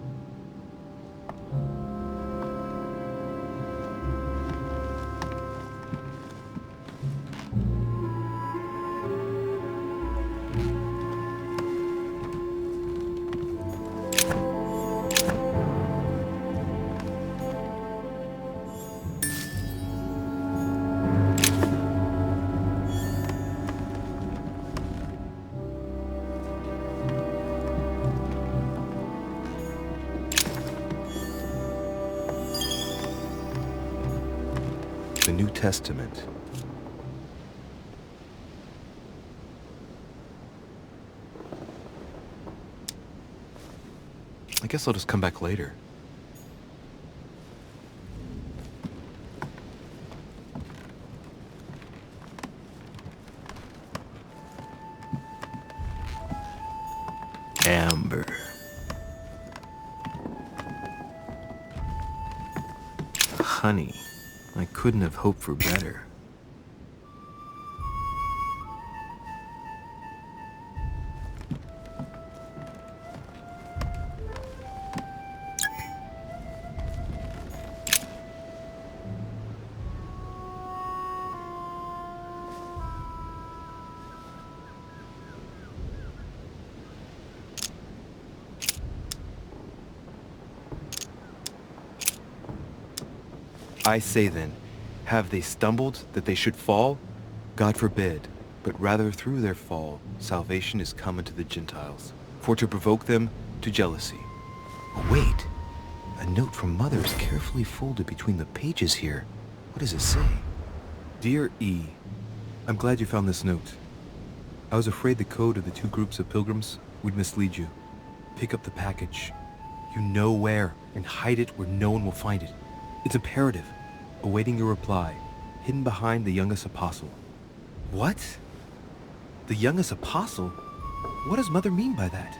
New Testament. I guess I'll just come back later.
Amber. Honey, I couldn't have hoped for better.
I say then, have they stumbled that they should fall? God forbid, but rather through their fall, salvation is come unto the Gentiles, for to provoke them to jealousy. Oh, wait, a note from Mother is carefully folded between the pages here. What does it say? Dear E, I'm glad you found this note. I was afraid the code of the two groups of pilgrims would mislead you. Pick up the package. You know where, and hide it where no one will find it. It's imperative. Awaiting your reply, hidden behind the youngest apostle. What? The youngest apostle? What does Mother mean by that?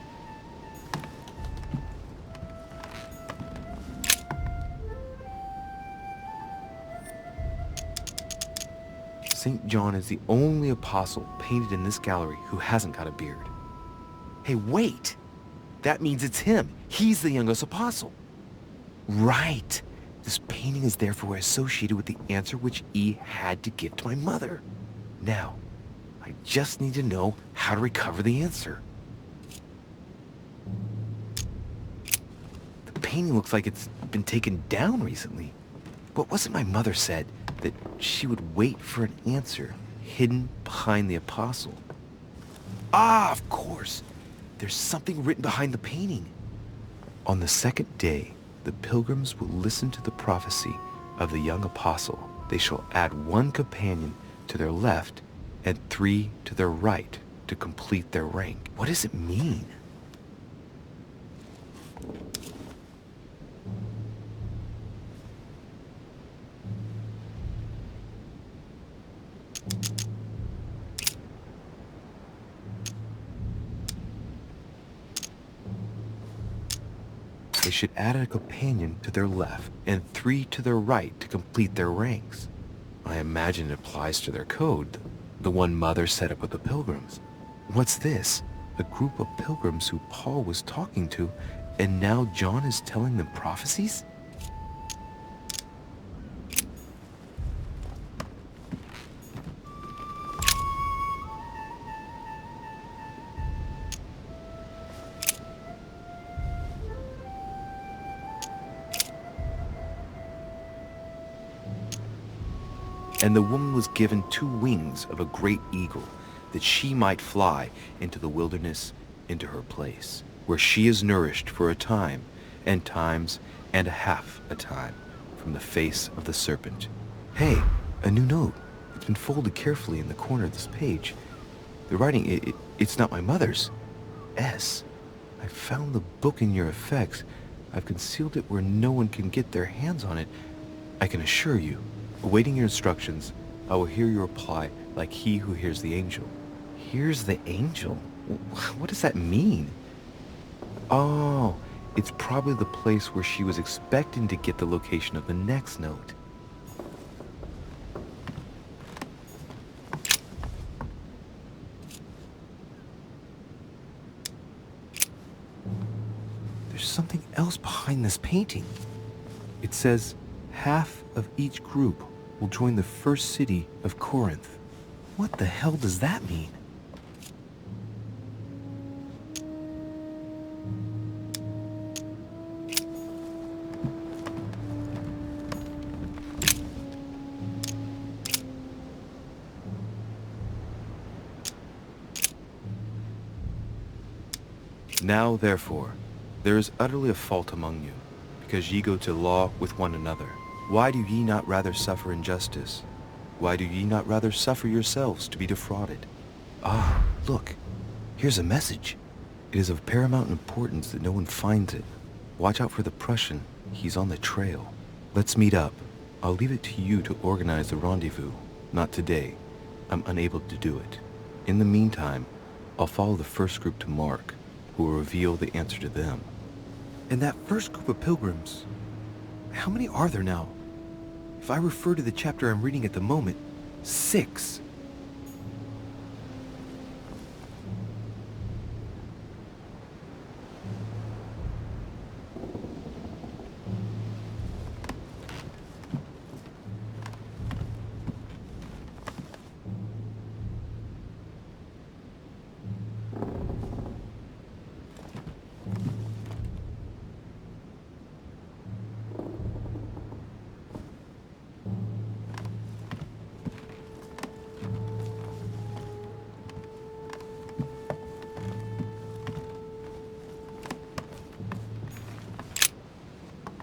St. John is the only apostle painted in this gallery who hasn't got a beard. Hey, wait! That means it's him. He's the youngest apostle. Right. This painting is therefore associated with the answer which E had to give to my mother. Now, I just need to know how to recover the answer. The painting looks like it's been taken down recently. But wasn't my mother said that she would wait for an answer hidden behind the apostle? Ah, of course! There's something written behind the painting. On the second day, the pilgrims will listen to the prophecy of the young apostle. They shall add one companion to their left and 3 to their right to complete their rank. What does it mean? They should add a companion to their left and 3 to their right to complete their ranks. I imagine it applies to their code, the one Mother set up with the pilgrims. What's this? A group of pilgrims who Paul was talking to, and now John is telling them prophecies? And the woman was given 2 wings of a great eagle, that she might fly into the wilderness, into her place, where she is nourished for a time, and times and a half a time, from the face of the serpent. Hey, a new note. It's been folded carefully in the corner of this page. The writing, it's not my mother's. S. I found the book in your effects. I've concealed it where no one can get their hands on it. I can assure you, awaiting your instructions, I will hear your reply like he who hears the angel. Hears the angel? What does that mean? Oh, it's probably the place where she was expecting to get the location of the next note. There's something else behind this painting. It says, half of each group will join the first city of Corinth. What the hell does that mean? Now, therefore, there is utterly a fault among you, because ye go to law with one another. Why do ye not rather suffer injustice? Why do ye not rather suffer yourselves to be defrauded? Ah, look, here's a message. It is of paramount importance that no one finds it. Watch out for the Prussian. He's on the trail. Let's meet up. I'll leave it to you to organize the rendezvous. Not today. I'm unable to do it. In the meantime, I'll follow the first group to Mark, who will reveal the answer to them. And that first group of pilgrims, how many are there now? If I refer to the chapter I'm reading at the moment, 6.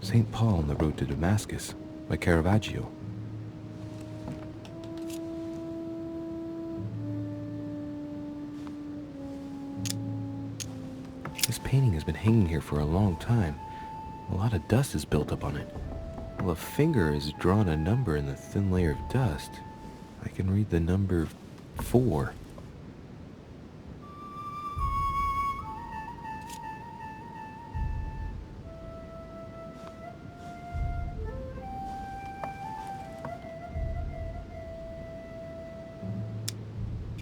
St. Paul on the Road to Damascus by Caravaggio. This painting has been hanging here for a long time. A lot of dust has built up on it. Well, a finger has drawn a number in the thin layer of dust. I can read the number 4.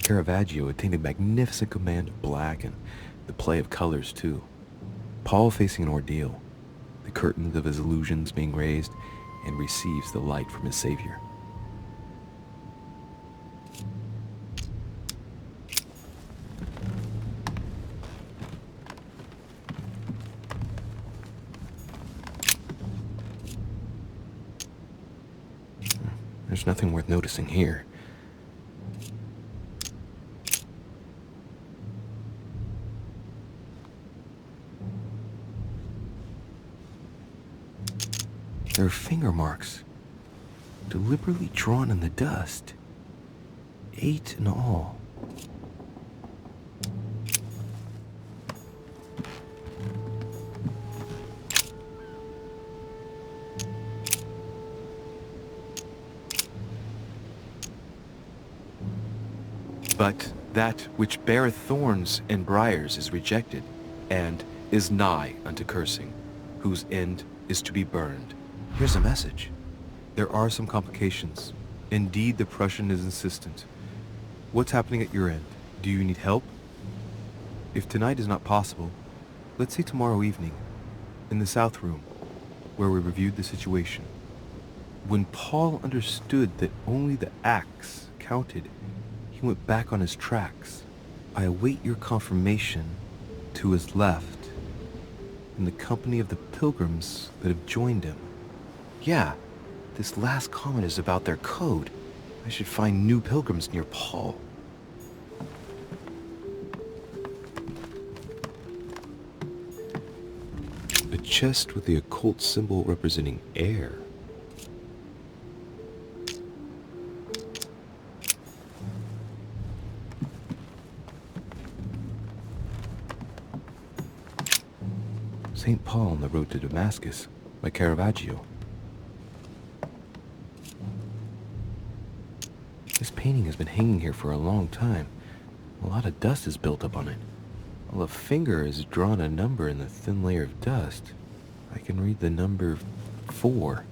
Caravaggio attained a magnificent command of black and the play of colors too. Paul facing an ordeal, the curtains of his illusions being raised, and receives the light from his Savior. There's nothing worth noticing here. There are finger marks, deliberately drawn in the dust. 8 in all. But that which beareth thorns and briars is rejected, and is nigh unto cursing, whose end is to be burned. Here's a message. There are some complications. Indeed, the Prussian is insistent. What's happening at your end? Do you need help? If tonight is not possible, let's say tomorrow evening, in the South Room, where we reviewed the situation. When Paul understood that only the axe counted, he went back on his tracks. I await your confirmation to his left, in the company of the pilgrims that have joined him. Yeah, this last comment is about their code. I should find new pilgrims near Paul. A chest with the occult symbol representing air. St. Paul on the Road to Damascus by Caravaggio. This painting has been hanging here for a long time. A lot of dust has built up on it. Well, a finger has drawn a number in the thin layer of dust. I can read the number 4.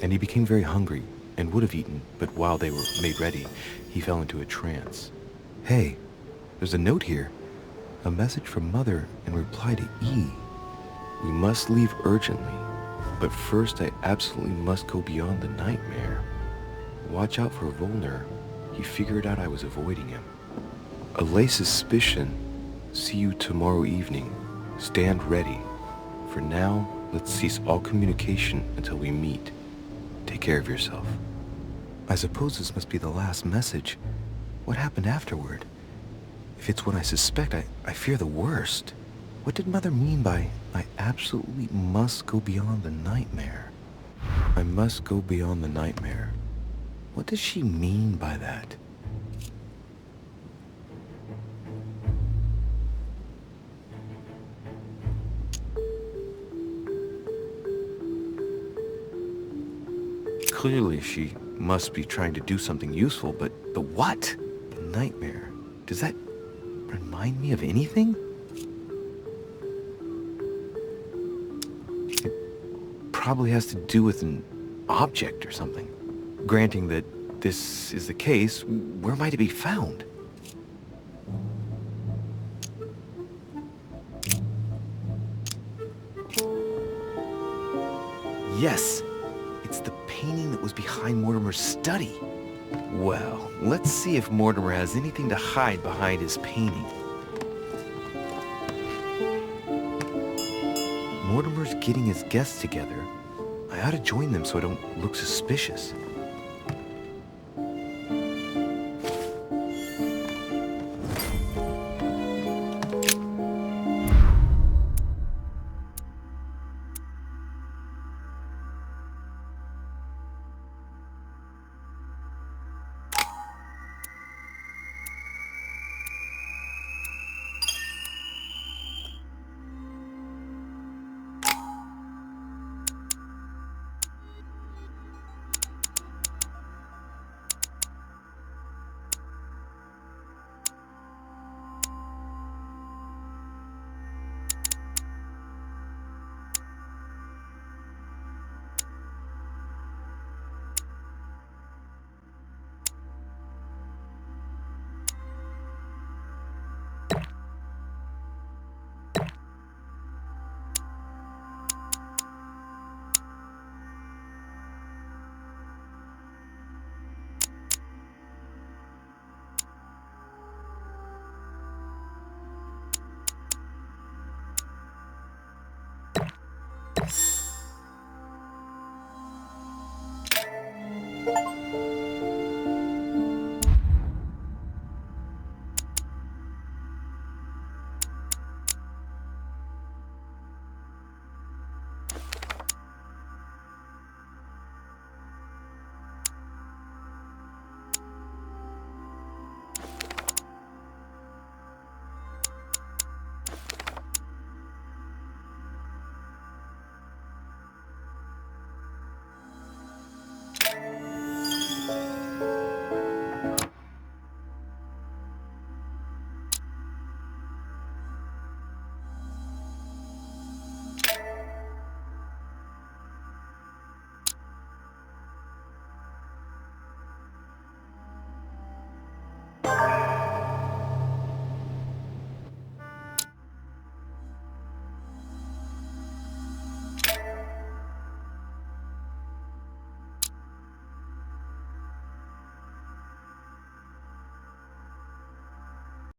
And he became very hungry, and would have eaten, but while they were made ready, he fell into a trance. Hey, there's a note here. A message from Mother in reply to E. We must leave urgently, but first I absolutely must go beyond the nightmare. Watch out for Volner. He figured out I was avoiding him. Allay suspicion,
See you tomorrow evening. Stand ready. For now, let's cease all communication until we meet. Take care of yourself. I suppose this must be the last message. What happened afterward? If it's what I suspect, I fear the worst. What did Mother mean by, I absolutely must go beyond the nightmare? I must go beyond the nightmare. What does she mean by that? Clearly, she must be trying to do something useful, but what? The nightmare. Does that remind me of anything? It probably has to do with an object or something. Granting that this is the case, where might it be found? Yes! It's the painting that was behind Mortimer's study. Well, let's see if Mortimer has anything to hide behind his painting. Mortimer's getting his guests together. I ought to join them so I don't look suspicious.